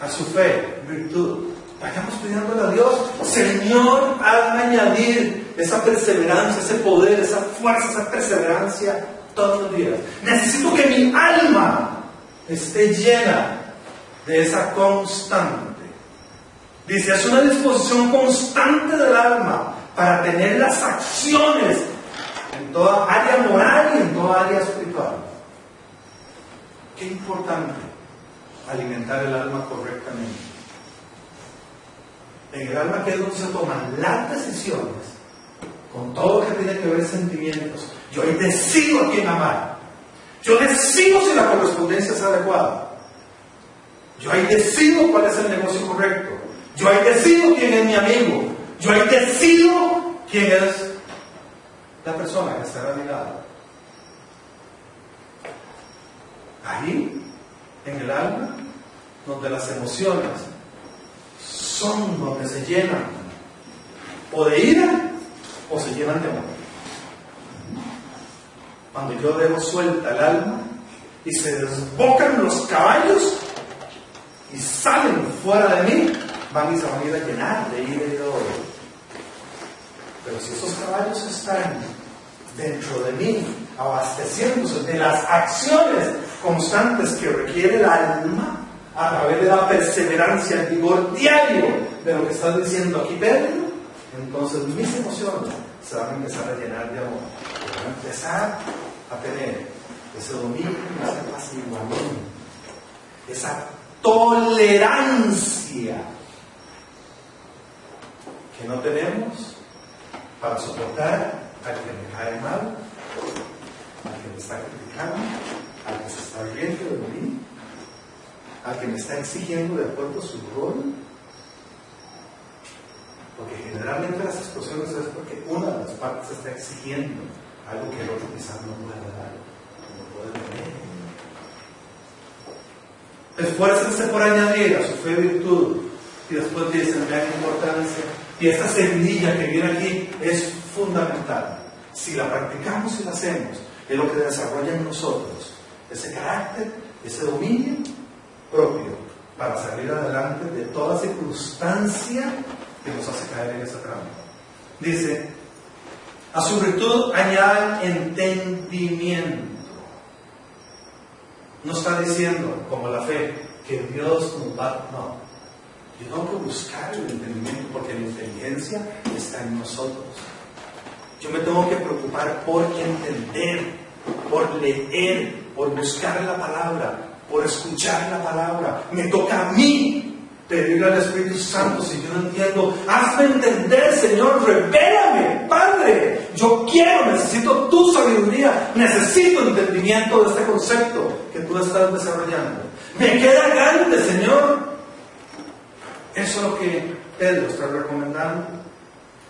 a su fe virtud. vayamos pidiéndole a Dios, Señor, hazme añadir esa perseverancia, ese poder, esa fuerza, esa perseverancia todos los días. Necesito que mi alma esté llena de esa constante. Dice, es una disposición constante del alma para tener las acciones en toda área moral y en toda área espiritual. Qué importante alimentar el alma correctamente. En el alma, que es donde se toman las decisiones, con todo lo que tiene que ver sentimientos. Yo ahí decido a quién amar. Yo decido si la correspondencia es adecuada. Yo ahí decido cuál es el negocio correcto. Yo ahí decido quién es mi amigo. Yo ahí decido quién es la persona que estará a mi lado. Ahí, en el alma, donde las emociones son donde se llenan o de ira o se llenan de amor. Cuando yo dejo suelta el alma y se desbocan los caballos y salen fuera de mí, van y se van a ir a llenar de ira y de odio. Pero si esos caballos están dentro de mí, abasteciéndose de las acciones constantes que requiere el alma, a través de la perseverancia, el vigor diario de lo que está diciendo aquí Pedro, entonces mis emociones se van a empezar a llenar de amor. Y van a empezar a tener ese dominio, ese apaciguamiento, esa tolerancia que no tenemos para soportar al que me cae mal, al que me está criticando, al que se está riendo de mí, al que me está exigiendo de acuerdo a su rol. Porque generalmente las explosiones es porque una de las partes está exigiendo algo que el otro quizás no puede dar, no puede tener. Esfuércense por añadir a su fe virtud, y después dicen gran importancia. Y esta semilla que viene aquí es fundamental. Si la practicamos y la hacemos, es lo que desarrolla en nosotros ese carácter, ese dominio propio para salir adelante de toda circunstancia que nos hace caer en esa trampa. Dice, a su virtud añadan entendimiento. No está diciendo, como la fe, que Dios nos va, no. Yo tengo que buscar el entendimiento porque la inteligencia está en nosotros. Yo me tengo que preocupar por entender, por leer, por buscar la palabra, por escuchar la palabra. Me toca a mí pedirle al Espíritu Santo, si yo no entiendo, hazme entender, Señor, revélame, Padre. Yo quiero, necesito tu sabiduría, necesito entendimiento de este concepto que tú estás desarrollando. Me queda grande, Señor. Eso es lo que Pedro está recomendando.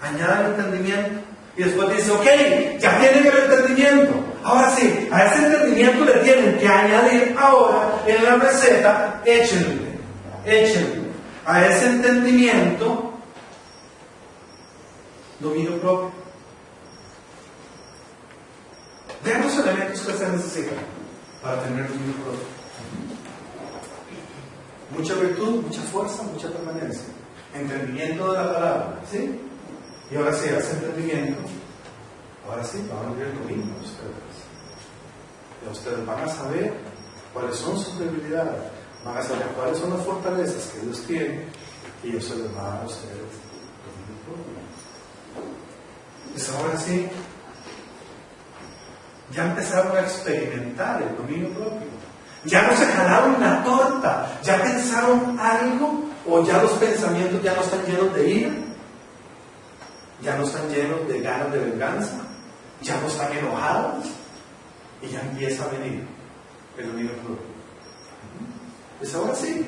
Añade el entendimiento. Y después dice, ok, ya tienen el entendimiento. Ahora sí, a ese entendimiento le tienen que añadir ahora en la receta, échenle a ese entendimiento dominio propio. Vean los elementos que se necesitan para tener dominio propio. Mucha virtud, mucha fuerza, mucha permanencia. Entendimiento de la palabra, ¿sí? Y ahora sí, ese entendimiento, ahora sí, van a abrir el dominio a ustedes. Y ustedes van a saber cuáles son sus debilidades, van a saber cuáles son las fortalezas que Dios tiene, y eso les va a dar a ustedes dominio propio. Pues ahora sí, ya empezaron a experimentar el dominio propio. Ya no se jalaron la torta, ya pensaron algo, o ya los pensamientos ya no están llenos de ira, ya no están llenos de ganas de venganza, ya no están enojados, y ya empieza a venir el dominio propio. Pues ahora sí,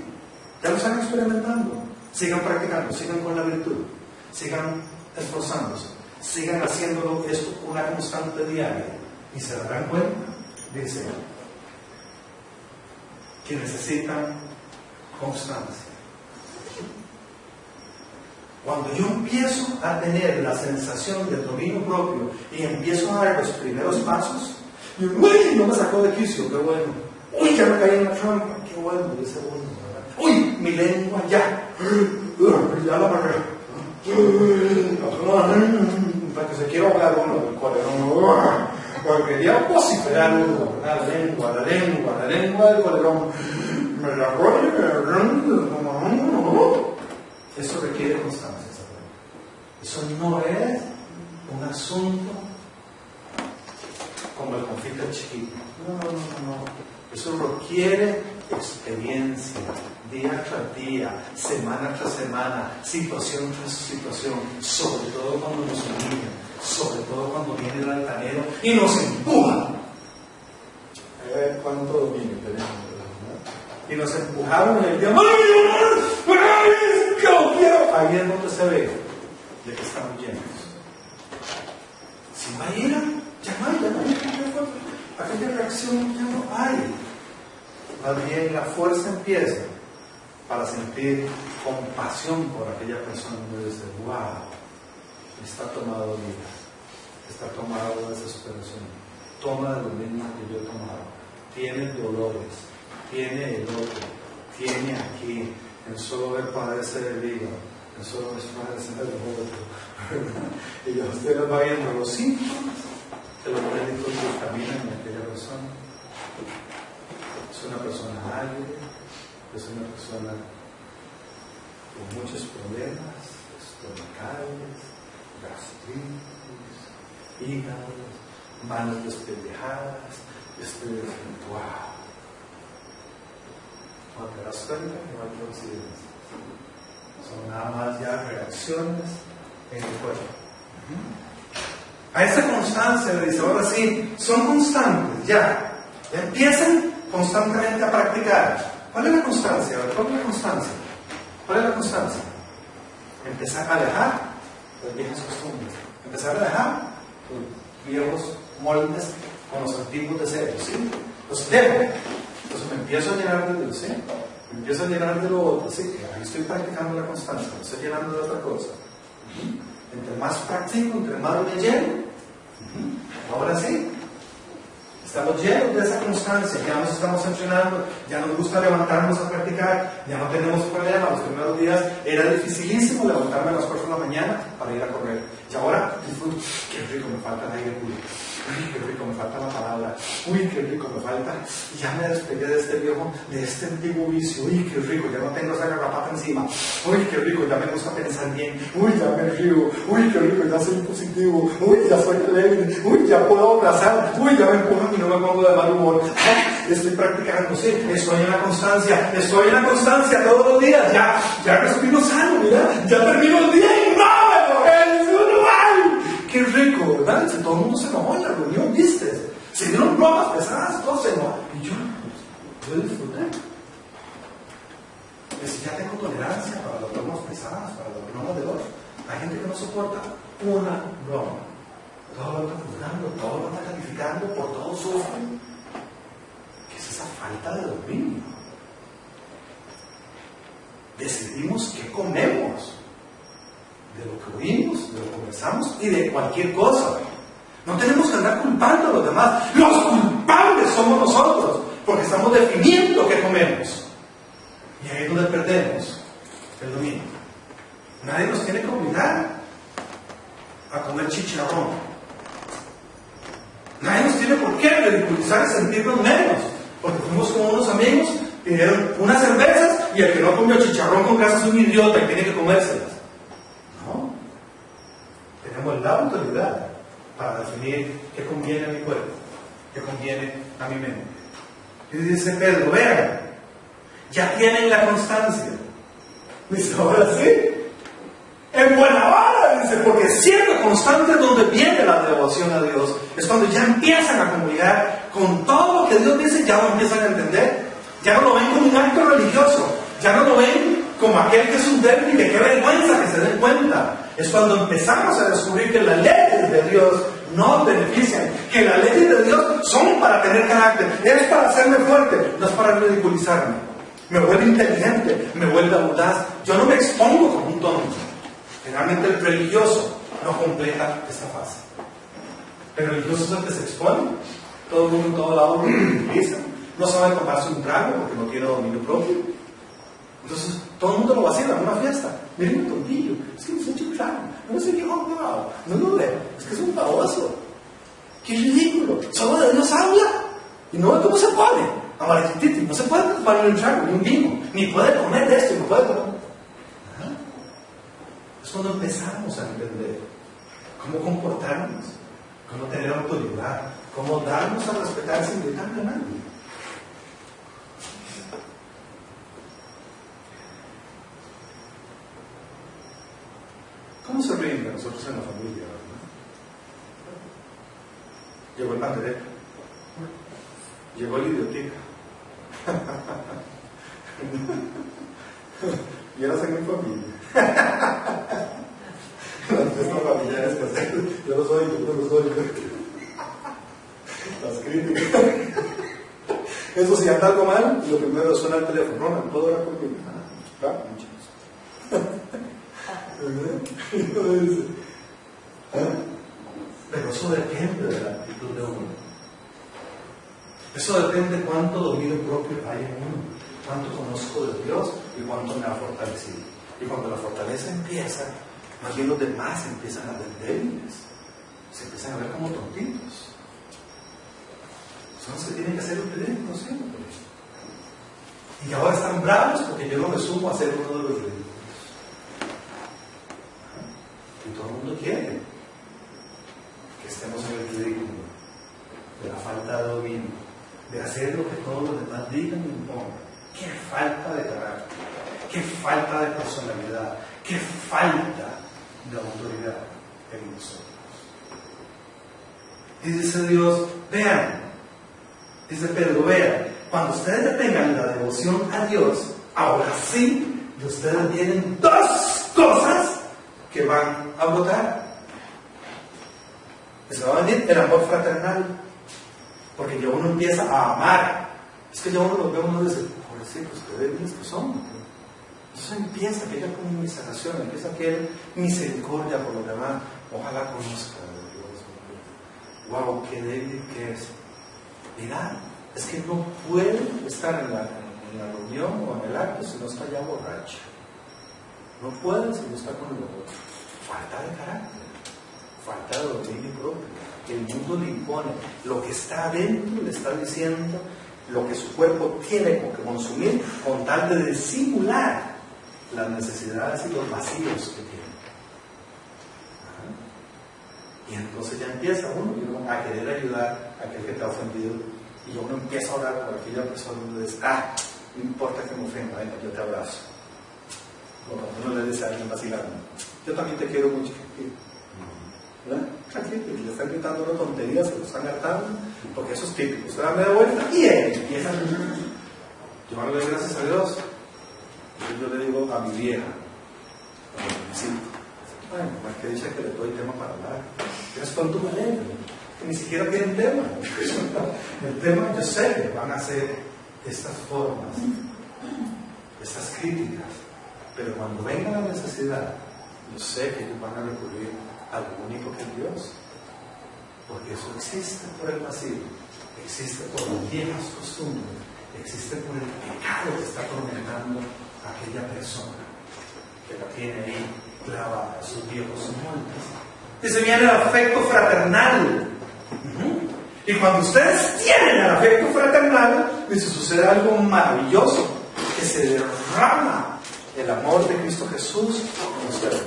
ya lo están experimentando. Sigan practicando, sigan con la virtud, sigan esforzándose, sigan haciéndolo esto una constante diaria, y se darán cuenta, dice, que necesitan constancia. Cuando yo empiezo a tener la sensación del dominio propio y empiezo a dar los primeros pasos, yo, uy, no me sacó de quicio, qué bueno. Uy, ya me caí en la trampa, qué bueno, dice uno, ¿verdad? Uy, mi lengua ya la agarré. Para que se quiera ahogar uno del colerón. Porque quería vociferar uno. La lengua del colerón. Me la rollo, Eso requiere constancia. Eso no es un asunto como el conflicto chiquito. No. Eso requiere experiencia, día tras día, semana tras semana, situación tras situación, sobre todo cuando nos humillan, sobre todo cuando viene el altanero y nos empuja. ¿Cuánto dominio tenemos? Y nos empujaron en el día. Ahí es donde se ve de que estamos llenos. Si no hay ira, ya no hay. Aquella reacción ya no hay. Más bien la fuerza empieza para sentir compasión por aquella persona donde dice, wow, está tomado de ira, está tomado de desesperación, toma de lo mismo que yo he tomado, tiene dolores, tiene el otro, tiene aquí, en solo ver padecer el hígado, en solo ver padecer el otro, y ya ustedes van viendo los síntomas de los médicos que caminan en aquella persona. Es una persona alegre, es una persona con muchos problemas estomacales, gastritis, hígados, manos despellejadas. Wow. Cuando te das cuenta que no hay coincidencias, son nada más ya reacciones en el cuerpo. A esa constancia le dice, ahora sí, son constantes, ya empiezan constantemente a practicar. ¿Cuál es la constancia? ¿Cuál es la constancia? ¿Cuál es la constancia? Empezar a dejar las viejas costumbres, empezar a dejar los viejos moldes con los antiguos deseos, ¿sí? Los dejo, entonces me empiezo a llenar de Dios, ¿sí? Me empiezo a llenar de lo otro, ¿sí? Ahí estoy practicando la constancia, me estoy llenando de otra cosa. Entre más practico, entre más me lleno, ahora sí, estamos llenos de esa constancia, ya nos estamos entrenando, ya nos gusta levantarnos a practicar, ya no tenemos problema. Los primeros días era dificilísimo levantarme a las 4 de la mañana para ir a correr. Y ahora disfruto, qué rico me falta el aire puro, uy, qué rico me falta la palabra, uy, qué rico me falta, ya me despegué de este viejo, de este antiguo vicio, uy, qué rico, ya no tengo esa garrapata encima, uy, qué rico, ya me gusta pensar bien, uy, ya me río, uy, qué rico, ya soy positivo, uy, ya soy alegre, uy, ya puedo abrazar, uy, ya me empujan y no me pongo de mal humor. Estoy practicando, sí, estoy en la constancia todos los días, ya respiro sano, mira, ya termino el día y no me qué rico, ¿verdad? Si todo el mundo se enojó en la reunión, ¿viste? Se dieron bromas pesadas, todos se enojaron. Y yo disfruté. Pues ya tengo tolerancia para las bromas pesadas, para las bromas de otros. Hay gente que no soporta una broma. Todo lo está juzgando, todo lo está calificando, por todo sufren. ¿Qué es esa falta de dominio? Decidimos qué comemos, de lo que oímos, de lo que conversamos y de cualquier cosa. No tenemos que andar culpando a los demás. Los culpables somos nosotros, porque estamos definiendo qué comemos. Y ahí es donde perdemos el dominio. Nadie nos tiene que obligar a comer chicharrón. Nadie nos tiene por qué ridiculizar y sentirnos menos, porque fuimos con unos amigos, pidieron unas cervezas y el que no comió chicharrón con grasa es un idiota y tiene que comérselas. No. Tenemos la autoridad para definir qué conviene a mi cuerpo, qué conviene a mi mente. Y dice Pedro, vean, ya tienen la constancia. Dice, ahora sí, en buena hora, dice, porque siendo constantes donde viene la devoción a Dios, es cuando ya empiezan a comunicar con todo lo que Dios dice, ya lo empiezan a entender, ya no lo ven como un acto religioso, ya no lo ven como aquel que es un débil y de qué vergüenza que se den cuenta. Es cuando empezamos a descubrir que las leyes de Dios nos benefician, que las leyes de Dios son para tener carácter, es para hacerme fuerte, no es para ridiculizarme. Me vuelve inteligente, me vuelve audaz, yo no me expongo como un tonto. Generalmente el religioso no completa esta fase. El religioso es el que se expone, todo el mundo en todo lado lo utiliza, no sabe tomarse un trago porque no tiene dominio propio. Entonces, todo el mundo lo vacila en una fiesta. Miren un tontillo, es que es un chiflado, no sé qué jugado, no lo veo, es que es un baboso. ¡Qué ridículo! Solo de Dios habla. Y no ve cómo se pone. Amarachititi, no se puede poner un trago, ni un vino, ni puede comer de esto, ni puede comer. ¿Ah? Es cuando empezamos a entender cómo comportarnos, cómo tener autoridad, cómo darnos a respetar sin gritarle a nadie. ¿Cómo se ríen de nosotros en la familia? ¿No? Llegó el pandereta, llegó el idiotica. Y ahora soy mi familia. Las fiestas familiares que hacen, yo no soy. Las críticas. Eso, si anda algo mal, lo primero suena el teléfono. Ronald, ¿puedo hablar conmigo? Claro, pero eso depende de la actitud de uno. Eso depende de cuánto dominio propio hay en uno, cuánto conozco de Dios y cuánto me ha fortalecido. Y cuando la fortaleza empieza, más bien los demás empiezan a ver débiles, se empiezan a ver como tontitos. Son los que tienen que hacer un ridículo siempre. Y ahora están bravos porque yo no me sumo a ser uno de los ridículos. Y todo el mundo quiere que estemos en el ridículo de la falta de dominio, de hacer lo que todos los demás digan y impongan. Qué falta de carácter, qué falta de personalidad, qué falta de autoridad en nosotros. Y dice Dios, vean, dice Pedro, vean, cuando ustedes tengan la devoción a Dios, ahora sí, de ustedes vienen dos cosas que van a brotar. Se va a venir el amor fraternal, porque ya uno empieza a amar. Es que ya uno lo ve, uno dice, pobrecitos, qué débiles que son. Entonces empieza aquella conmiseración, empieza aquella misericordia por los demás. Ojalá conozca a Dios. Wow, qué débil que es. Mirad, es que no puede estar en la reunión o en el acto si no está ya borracho. No puede si no está con el otro. Falta de carácter, falta de dominio propio. El mundo le impone. Lo que está adentro le está diciendo lo que su cuerpo tiene que consumir con tal de disimular las necesidades y los vacíos que tiene. Y entonces ya empieza uno a querer ayudar a aquel que te ha ofendido. Y uno empieza a orar por aquella persona y le dice, no importa que me ofenda, venga, yo te abrazo. O cuando uno le dice a alguien vacilando, yo también te quiero mucho. ¿Verdad? Tranquilo, y le están gritando una tontería, se lo están hartando, porque eso es típico. Usted da media vuelta y él empieza a... Yo le doy gracias a Dios. Yo le digo a mi vieja, cuando me visito, bueno, más que dice que le doy tema para hablar. Tienes tonto con él, que ni siquiera tienen tema. El tema, yo sé que van a ser estas formas, estas críticas, pero cuando venga la necesidad, yo sé que ellos van a recurrir a lo único que es Dios, porque eso existe por el vacío, existe por las viejas costumbres, existe por el pecado que está atormentando a aquella persona que la tiene ahí clavada a sus viejos moldes. Dice, viene el afecto fraternal. Y cuando ustedes tienen el afecto fraternal, dice, sucede algo maravilloso, que se derrama el amor de Cristo Jesús en ustedes.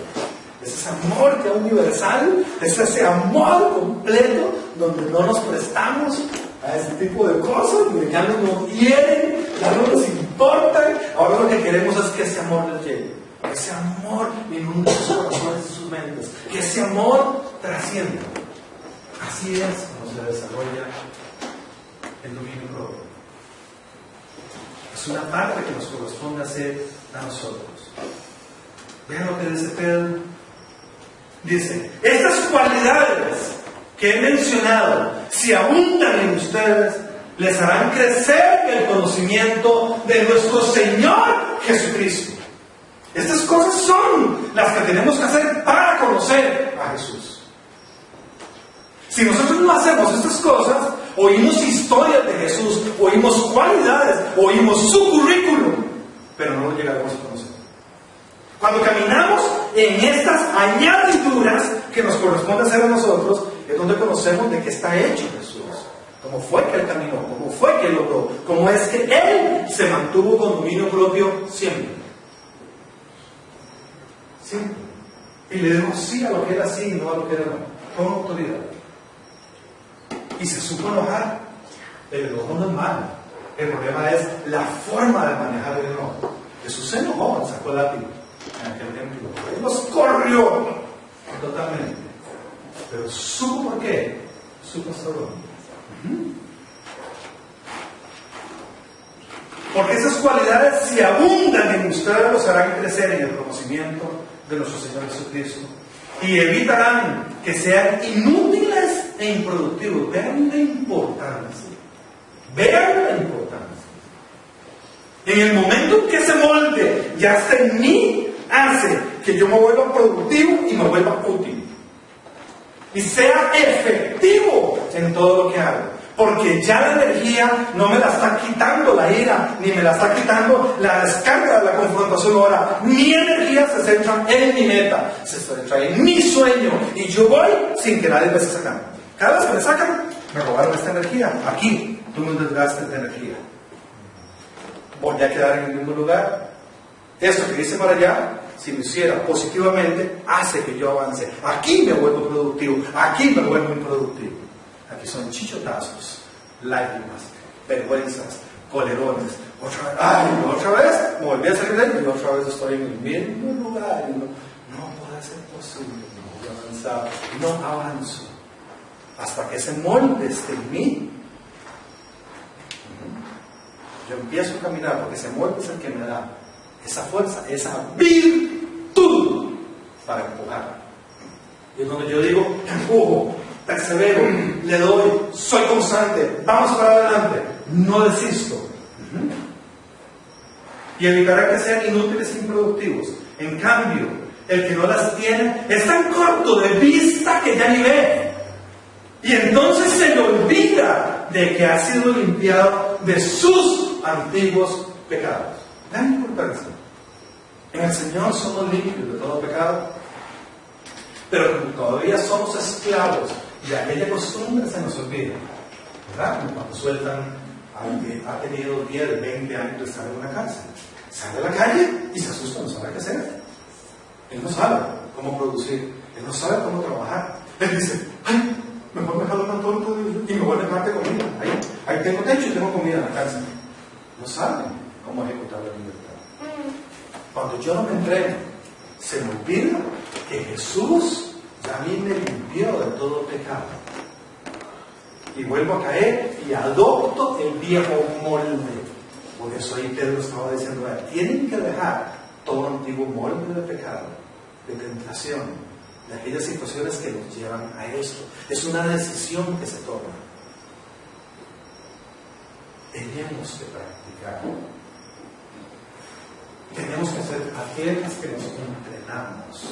Es ese amor que es universal, es ese amor completo donde no nos prestamos a ese tipo de cosas, donde ya no nos hieren, ya no nos importan. Ahora lo que queremos es que ese amor les llegue, que ese amor inunde sus corazones y sus mentes, que ese amor trascienda. Así es como se desarrolla el dominio propio. Es una parte que nos corresponde hacer a nosotros. Vean lo que dice Pedro. Dice, estas cualidades que he mencionado, si abundan en ustedes, les harán crecer en el conocimiento de nuestro Señor Jesucristo. Estas cosas son las que tenemos que hacer para conocer a Jesús. Si nosotros no hacemos estas cosas, oímos historias de Jesús, oímos cualidades, oímos su currículum, pero no lo llegaremos a conocer. Cuando caminamos en estas añadiduras que nos corresponde hacer a nosotros, es donde conocemos de qué está hecho Jesús, cómo fue que Él caminó, cómo fue que Él logró, cómo es que Él se mantuvo con dominio propio siempre. Siempre. Y le dijo sí a lo que era sí y no a lo que era no, con autoridad. Y se supo enojar. El enojo no es malo. El problema es la forma de manejar el enojo. Jesús se enojó, sacó el látigo en aquel templo. Él los corrió totalmente. Pero supo por qué. Supo hasta dónde. Porque esas cualidades, si abundan en ustedes, los harán crecer en el conocimiento de nuestro Señor Jesucristo y evitarán que sean inútiles e improductivos. Vean la importancia. Vean la importancia. En el momento en que ese molde ya está en mí, hace que yo me vuelva productivo y me vuelva útil. Y sea efectivo en todo lo que hago. Porque ya la energía no me la está quitando la ira, ni me la está quitando la descarga de la confrontación. Ahora, mi energía se centra en mi meta, se centra en mi sueño, y yo voy sin que nadie me esté sacando. Cada vez que me sacan, me robaron esta energía. Aquí tuve un desgaste de energía. Voy a quedar en el mismo lugar. Esto que hice para allá, si lo hiciera positivamente, hace que yo avance. Aquí me vuelvo productivo, aquí me vuelvo improductivo. Aquí son chichotazos, lágrimas, vergüenzas, colerones. Otra vez, me volví a salir de ahí y otra vez estoy en el mismo lugar. Y no puede ser posible, no avanzo. Hasta que ese molde esté en mí, yo empiezo a caminar, porque ese molde es el que me da esa fuerza, esa virtud para empujar. Y es donde yo digo, empujo, persevero, le doy, soy constante, vamos para adelante, no desisto. Y evitará que sean inútiles e improductivos. En cambio, el que no las tiene es tan corto de vista que ya ni ve. Y entonces se le olvida de que ha sido limpiado de sus antiguos pecados. Vean la importancia. En el Señor somos limpios de todo pecado, pero como todavía somos esclavos de aquella costumbre, se nos olvida, ¿verdad? Como cuando sueltan a alguien que ha tenido 10, 20 años de estar en una cárcel. Sale a la calle y se asusta, no sabe qué hacer. Él no sabe cómo producir, él no sabe cómo trabajar. Él dice, ay, mejor me jalo una torta y me voy a dejar de comida. Ahí tengo techo y tengo comida en la cárcel. No saben cómo ejecutar la libertad. Cuando yo no me entreno, se me olvida que Jesús ya a mí me limpió de todo pecado. Y vuelvo a caer y adopto el viejo molde. Por eso ahí Pedro estaba diciendo, tienen que dejar todo antiguo molde de pecado, de tentación, de aquellas situaciones que nos llevan a esto. Es una decisión que se toma. Tenemos que practicar. Tenemos que ser aquellas que nos entrenamos.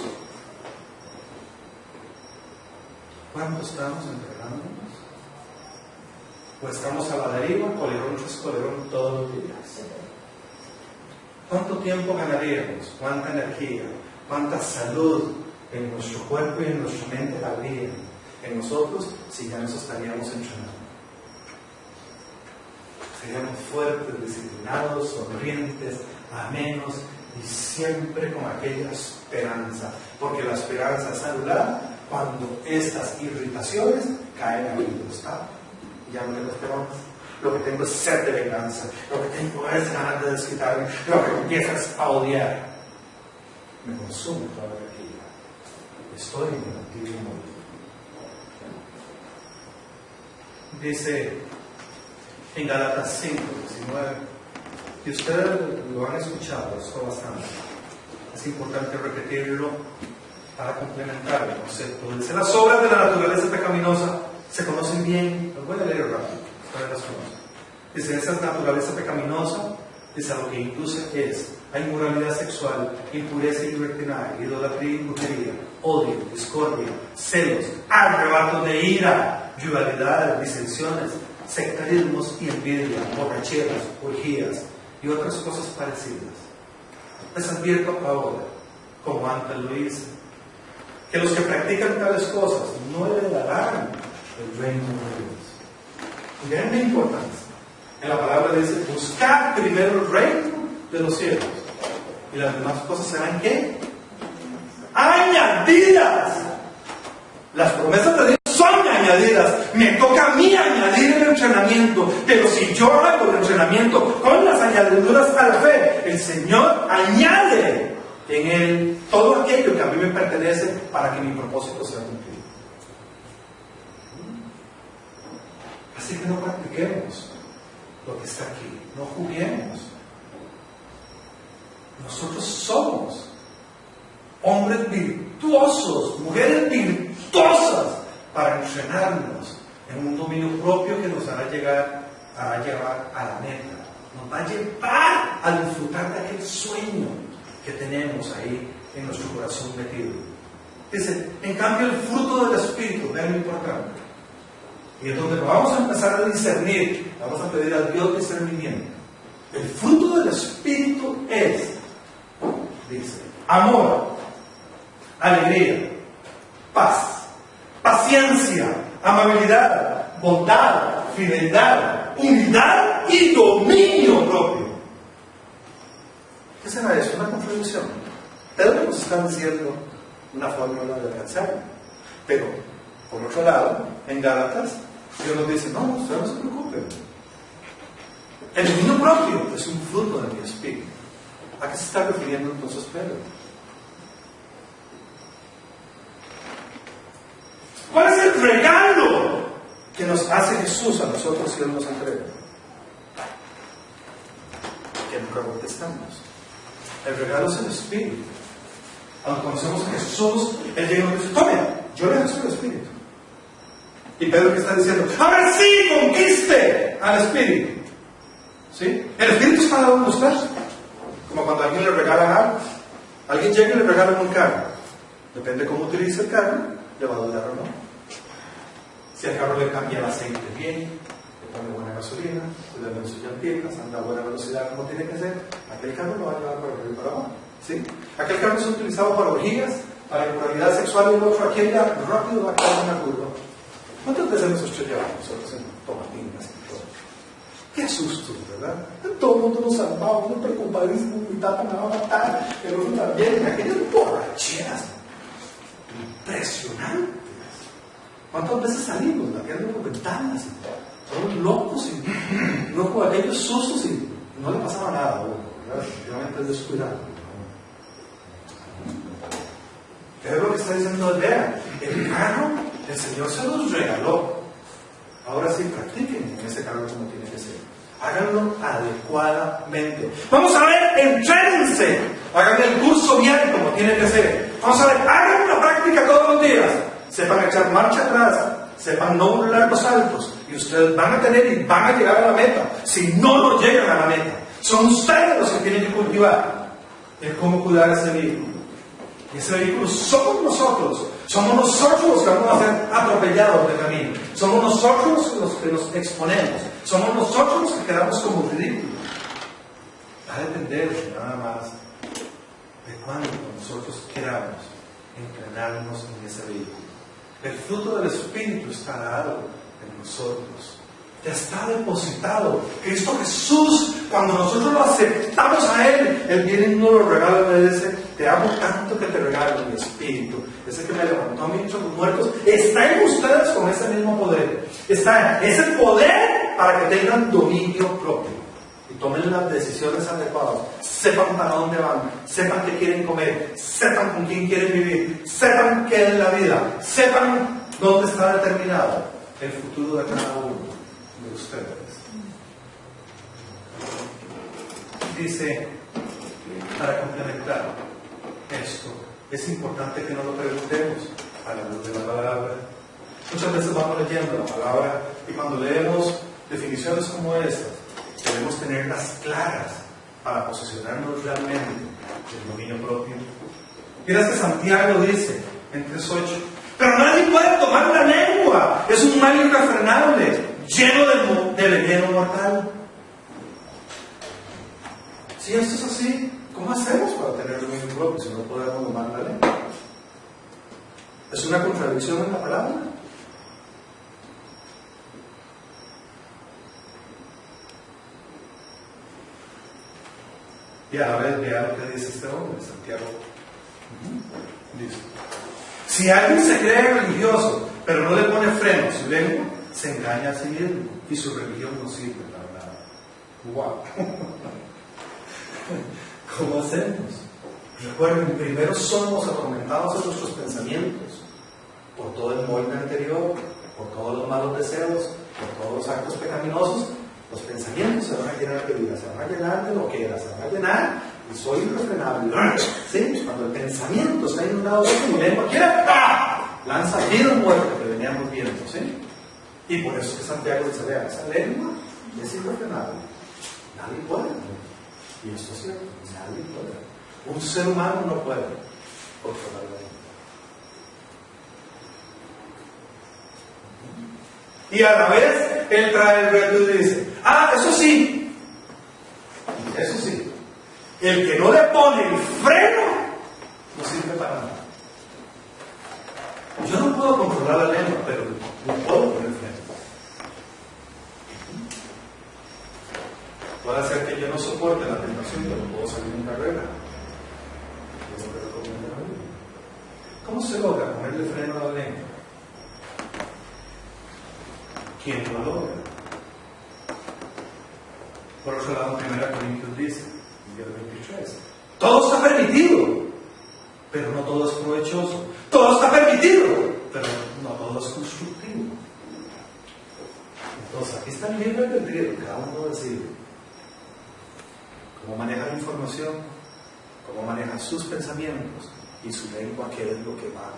¿Cuánto estamos entrenándonos? ¿O estamos a la deriva, colerón tras colerón, todos los días? ¿Cuánto tiempo ganaríamos? ¿Cuánta energía? ¿Cuánta salud en nuestro cuerpo y en nuestra mente habría en nosotros si ya nos estaríamos entrenando? Seríamos fuertes, disciplinados, sonrientes, amenos y siempre con aquella esperanza, porque la esperanza es saludar cuando estas irritaciones caen a mi estado. Ya no tengo esperanza. Lo que tengo es sed de venganza, lo que tengo es ganas de desquitarme, lo que empiezo es a odiar. Me consume toda la energía. Estoy en el antiguo mundo. Dice en Gálatas 5:19, y ustedes lo han escuchado esto bastante, es importante repetirlo para complementar el concepto. Dice, las obras de la naturaleza pecaminosa se conocen bien. Los voy a leer rápido, ustedes las conocen. Dice, esa naturaleza pecaminosa, dice, a lo que induce es a inmoralidad sexual, impureza y libertinaje, idolatría y brujería, odio, discordia, celos, arrebatos de ira, rivalidades, disensiones, sectarismos y envidia, borracheras, orgías y otras cosas parecidas. Les advierto ahora, como antes lo hice, que los que practican tales cosas no heredarán el reino de Dios. Y vean la importancia. En la palabra dice, buscad primero el reino de los cielos. Y las demás cosas serán ¿qué? Añadidas. Las promesas de Dios son añadidas. Me toca a mí añadir el entrenamiento. Pero si yo hago el entrenamiento con las añadiduras a la fe, el Señor añade en él todo aquello que a mí me pertenece para que mi propósito sea cumplido. Así que no practiquemos lo que está aquí. No juguemos. Nosotros somos hombres virtuosos, mujeres virtuosas, para entrenarnos en un dominio propio que nos hará llevar a la meta. Nos va a llevar a disfrutar de aquel sueño que tenemos ahí en nuestro corazón metido. Dice, en cambio el fruto del Espíritu, vean lo importante, y es donde vamos a empezar a discernir, vamos a pedir a Dios discernimiento. El fruto del Espíritu es, dice, amor, alegría, paz, paciencia, amabilidad, bondad, fidelidad, humildad y dominio propio. ¿Qué será eso? Una contradicción. Pedro nos está diciendo una fórmula de alcanzarlo. Pero, por otro lado, en Gálatas, Dios nos dice, no, ustedes no se preocupen. El dominio propio es un fruto de mi espíritu. ¿A qué se está refiriendo entonces Pedro? ¿Cuál es el regalo que nos hace Jesús a nosotros si Él nos entrega? Que nunca contestamos. El regalo es el Espíritu. Cuando conocemos a Jesús, Él llega y nos dice, tome, yo le soy el Espíritu. Y Pedro que está diciendo, a ver si conquiste al Espíritu. ¿Sí? El Espíritu es para usted. Como cuando a alguien le regalan algo. Alguien llega y le regalan un carro. Depende cómo utilice el carro, le va a durar o no. Si al carro le cambia el aceite bien, le pone buena gasolina, se le ven sus llantitas, anda a buena velocidad como tiene que ser, aquel carro lo va a llevar para arriba y para abajo. ¿Sí? Aquel carro es utilizado para orgías, para inmoralidad sexual y el otro, aquel ya rápido va a caer en una curva. ¿Cuántas veces nos estrellamos nosotros en tomatinas y todo? Qué susto, ¿verdad? Todo el mundo nos salvaba, uno preocupadísimo, mi tata me va a matar, el otro también, aquellas borracheras impresionantes. ¿Cuántas veces salimos lateando por ventanas? Todos locos y no con aquellos sustos y no le pasaba nada a uno, ¿verdad? Realmente es descuidado. ¿Qué es lo que está diciendo? Vean, el carro el Señor se los regaló. Ahora sí, practiquen en ese carro como tiene que ser. Háganlo adecuadamente. Vamos a ver, entrénense. Hagan el curso bien como tiene que ser. Vamos a ver, hagan una práctica todos los días. Sepan echar marcha atrás, sepan no burlar los saltos, y ustedes van a tener y van a llegar a la meta. Si no llegan a la meta, son ustedes los que tienen que cultivar el cómo cuidar ese vehículo. Y ese vehículo somos nosotros los que vamos a ser atropellados de camino, somos nosotros los que nos exponemos, somos nosotros los que quedamos como ridículos. Va a depender nada más de cuándo nosotros queramos entrenarnos en ese vehículo. El fruto del Espíritu está dado en nosotros. Ya está depositado. Cristo Jesús, cuando nosotros lo aceptamos a Él, Él viene y nos lo regala y le dice, te amo tanto que te regalo mi Espíritu. Ese que me levantó a mí entre los muertos, está en ustedes con ese mismo poder. Está en ese poder para que tengan dominio propio. Y tomen las decisiones adecuadas, sepan para dónde van, sepan qué quieren comer, sepan con quién quieren vivir, sepan qué es la vida, sepan dónde está determinado el futuro de cada uno de ustedes. Dice, para complementar esto, es importante que no lo preguntemos a la luz de la palabra. Muchas veces vamos leyendo la palabra y cuando leemos definiciones como estas, debemos tenerlas claras para posicionarnos realmente en el dominio propio. Mira que Santiago dice en 3:8, pero nadie puede tomar la lengua, es un mal irrefrenable, lleno de veneno mortal. Si esto es así, ¿Cómo hacemos para tener dominio propio si no podemos domar la lengua? ¿Es una contradicción en la palabra? Y a la vez vea lo que dice este hombre, Santiago. Dice: si alguien se cree religioso, pero no le pone freno a su lengua, se engaña a sí mismo y su religión no sirve para nada. ¡Wow! ¿Cómo hacemos? Recuerden, primero somos atormentados en nuestros pensamientos por todo el molde anterior, por todos los malos deseos, por todos los actos pecaminosos. Los pensamientos se van a llenar de vida, se van a llenar de loquera, se van a llenar y soy irrefrenable. ¿Sí? Cuando el pensamiento está inundado de mi lengua quiere lanza vida o muerte que veníamos viendo. ¿Sí? Y por eso que Santiago dice: vea, esa lengua es irrefrenable. Nadie puede. Y esto es cierto, nadie puede. Un ser humano no puede controlar la lengua. Y a la vez, él trae el reto y dice: eso sí, el que no le pone el freno, no sirve para nada. Yo no puedo controlar la lengua, pero no puedo poner freno. Puede hacer que yo no soporte la tentación, pero puedo salir en carrera. ¿Cómo se logra ponerle freno a la lengua? ¿Quién lo logra? Por otro lado, 1 Corintios dice, en el 23, todo está permitido, pero no todo es provechoso. Todo está permitido, pero no todo es constructivo. Entonces, aquí está el libre albedrío, cada uno decide cómo maneja la información, cómo maneja sus pensamientos y su lengua, qué es lo que va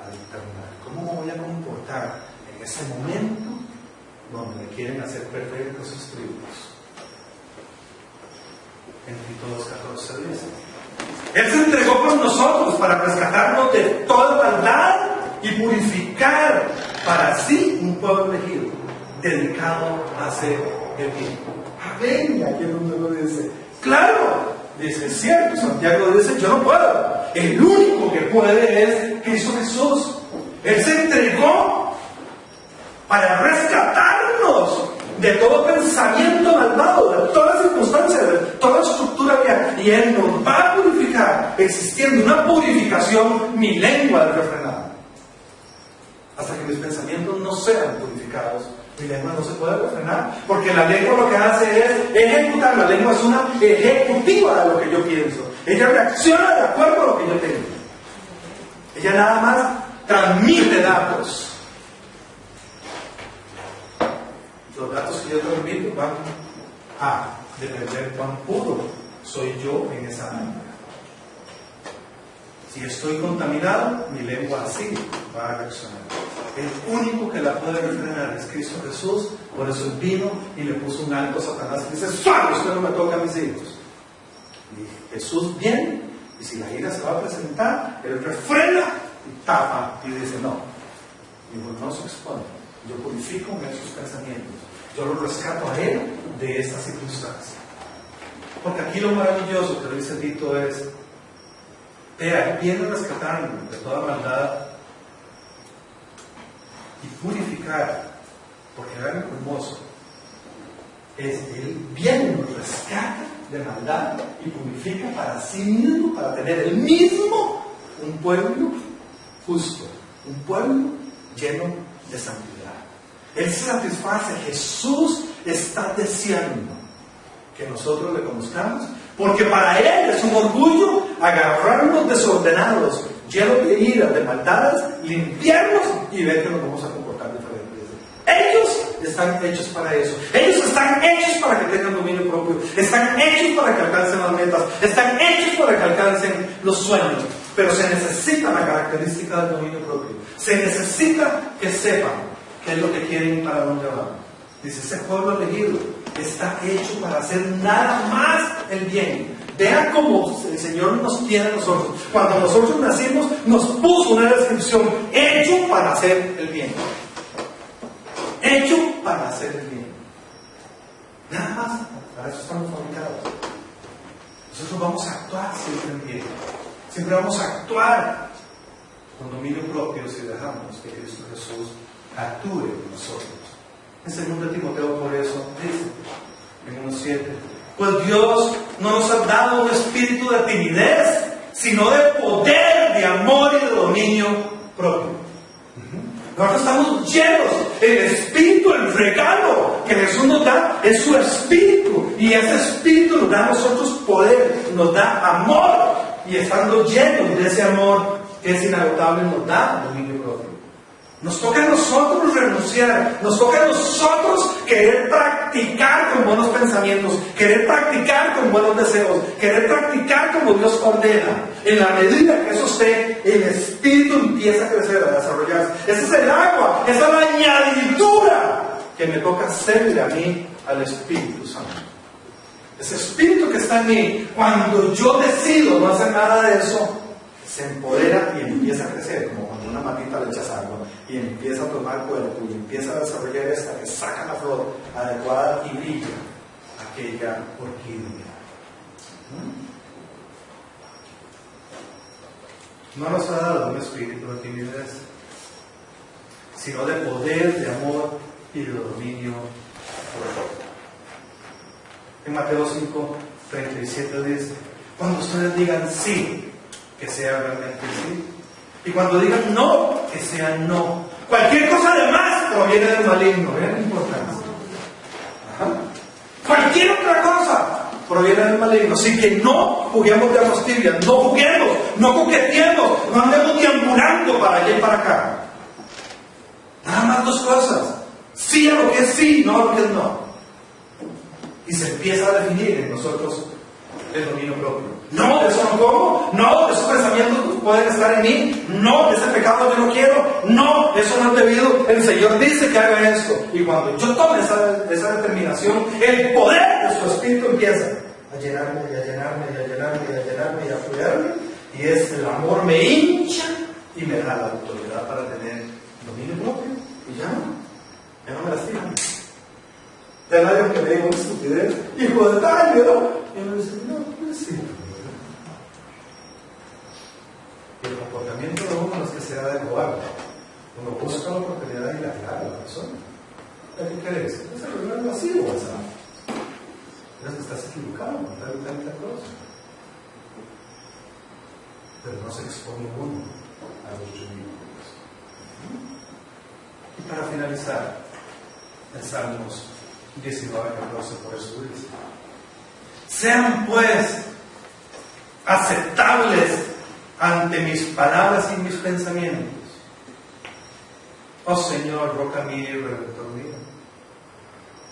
a determinar. ¿Cómo me voy a comportar en ese momento donde me quieren hacer perder los estribos? En Tito 2:14 dice: Él se entregó por nosotros para rescatarnos de toda maldad y purificar para sí un pueblo elegido, dedicado a hacer el bien. Amén, aquí es donde lo dice. Claro, dice, es cierto, Santiago dice: yo no puedo. El único que puede es Cristo Jesús. Él se entregó para rescatarnos de todo pensamiento malvado, de toda circunstancia, de toda estructura vieja. Y Él nos va a purificar, existiendo una purificación, mi lengua es refrenada. Hasta que mis pensamientos no sean purificados, mi lengua no se puede refrenar, porque la lengua lo que hace es ejecutar. La lengua es una ejecutiva de lo que yo pienso. Ella reacciona de acuerdo a lo que yo tengo. Ella nada más transmite datos. Los datos que yo transmito van a depender cuán puro soy yo en esa área. Si estoy contaminado, mi lengua así va a reaccionar. El único que la puede refrenar es Cristo Jesús. Por eso Él vino y le puso un alto a Satanás y dice: ¡suave! Usted no me toca a mis hijos. Y Jesús viene, y si la ira se va a presentar, Él refrena y tapa y dice: no. Y no se expone. Yo purifico en esos pensamientos. Yo lo rescato a Él de esta circunstancia. Porque aquí lo maravilloso que lo dice Tito es: vea, Él viene a rescatarnos de toda maldad y purificar. Porque vean lo hermoso es: Él viene, nos rescata de maldad y purifica para sí mismo, para tener Él mismo un pueblo justo, un pueblo lleno de santidad. Él se satisface. Jesús está deseando que nosotros le conozcamos, porque para Él es un orgullo agarrarnos desordenados, llenos de ira, de maldades, limpiarnos y ver que nos vamos a comportar diferentes. Ellos están hechos para eso. Ellos están hechos para que tengan dominio propio. Están hechos para que alcancen las metas. Están hechos para que alcancen los sueños. Pero se necesita la característica del dominio propio. Se necesita que sepan qué es lo que quieren y para dónde van. Dice: ese pueblo elegido está hecho para hacer nada más el bien. Vean cómo el Señor nos tiene a nosotros. Cuando nosotros nacimos, nos puso una descripción: hecho para hacer el bien. Hecho para hacer el bien. Nada más. Para eso estamos fabricados. nosotros vamos a actuar siempre en bien. Siempre vamos a actuar con dominio propio si dejamos que Cristo Jesús actúe en nosotros. En 2 Timoteo por eso dice, en 1:7, pues Dios no nos ha dado un espíritu de timidez, sino de poder, de amor y de dominio propio. Nosotros estamos llenos. El Espíritu, el regalo que Jesús nos da es su Espíritu. Y ese Espíritu nos da a nosotros poder, nos da amor. Y estando llenos de ese amor que es inagotable, nos da dominio propio. Nos toca a nosotros renunciar, nos toca a nosotros querer practicar con buenos pensamientos, querer practicar con buenos deseos, querer practicar como Dios ordena. En la medida que eso esté, el Espíritu empieza a crecer, a desarrollarse. Ese es el agua, esa es la añadidura que me toca hacerle a mí al Espíritu Santo. Ese Espíritu que está en mí, cuando yo decido no hacer nada de eso, se empodera y empieza a crecer, como cuando una matita le echas agua y empieza a tomar cuerpo y empieza a desarrollar esta que saca la flor adecuada y brilla aquella orquídea. No nos ha dado un espíritu de timidez, sino de poder, de amor y de dominio propio. En Mateo 5:37 dice, cuando ustedes digan sí, que sea realmente sí. Y cuando digan no, que sea no. Cualquier cosa de más proviene del maligno. Vean la importancia. Cualquier otra cosa proviene del maligno. Así que no juguemos de aguas tibias, no juguemos, no coqueteemos, no andemos deambulando para allá y para acá. Nada más dos cosas. Sí a lo que es sí, no a lo que es no. Y se empieza a definir en nosotros el dominio propio. No, de eso no como. No, de esos pensamientos pueden estar en mí. No, de ese pecado yo no quiero. No, eso no es debido. El Señor dice que haga esto. Y cuando yo tome esa determinación, el poder de su Espíritu empieza a llenarme, y a llenarme, y a llenarme, y a llenarme, y a fluirme. Y es el amor me hincha y me da la autoridad para tener dominio propio. Y ya no me lastiman. De nadie que me diga una estupidez, hijo de tal, ¿no? Y me dice, no, pues sí. Y el comportamiento de uno no es que sea de robar. Uno busca la oportunidad y la aclara a la persona. ¿Qué crees? Es el vacío, WhatsApp. Es que estás equivocado, no te gusta esta cosa. Pero no se expone uno a los enemigos. Y para finalizar, el Salmos 19:14, por eso dice: sean pues aceptables ante mis palabras y mis pensamientos, oh Señor, roca mía y redentor mío.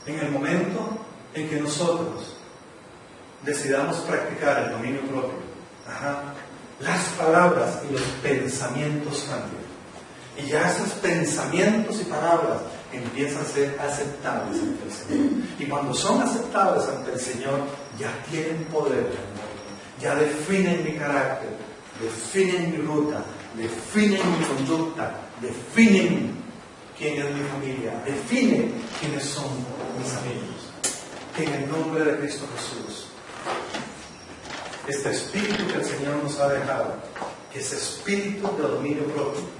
En el momento en que nosotros decidamos practicar el dominio propio, las palabras y los pensamientos cambian. Y ya esos pensamientos y palabras empiezan a ser aceptables ante el Señor. Y cuando son aceptables ante el Señor, ya tienen poder, ya definen mi carácter, definen mi ruta, definen mi conducta, definen quién es mi familia, definen quiénes son mis amigos. En el nombre de Cristo Jesús, este espíritu que el Señor nos ha dejado, que es espíritu de dominio propio,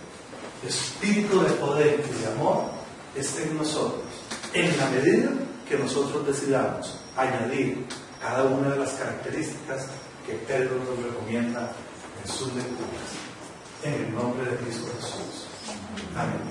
espíritu de poder y de amor, esté en nosotros, en la medida que nosotros decidamos añadir cada una de las características que Pedro nos recomienda en sus lecturas. En el nombre de Cristo Jesús. Amén.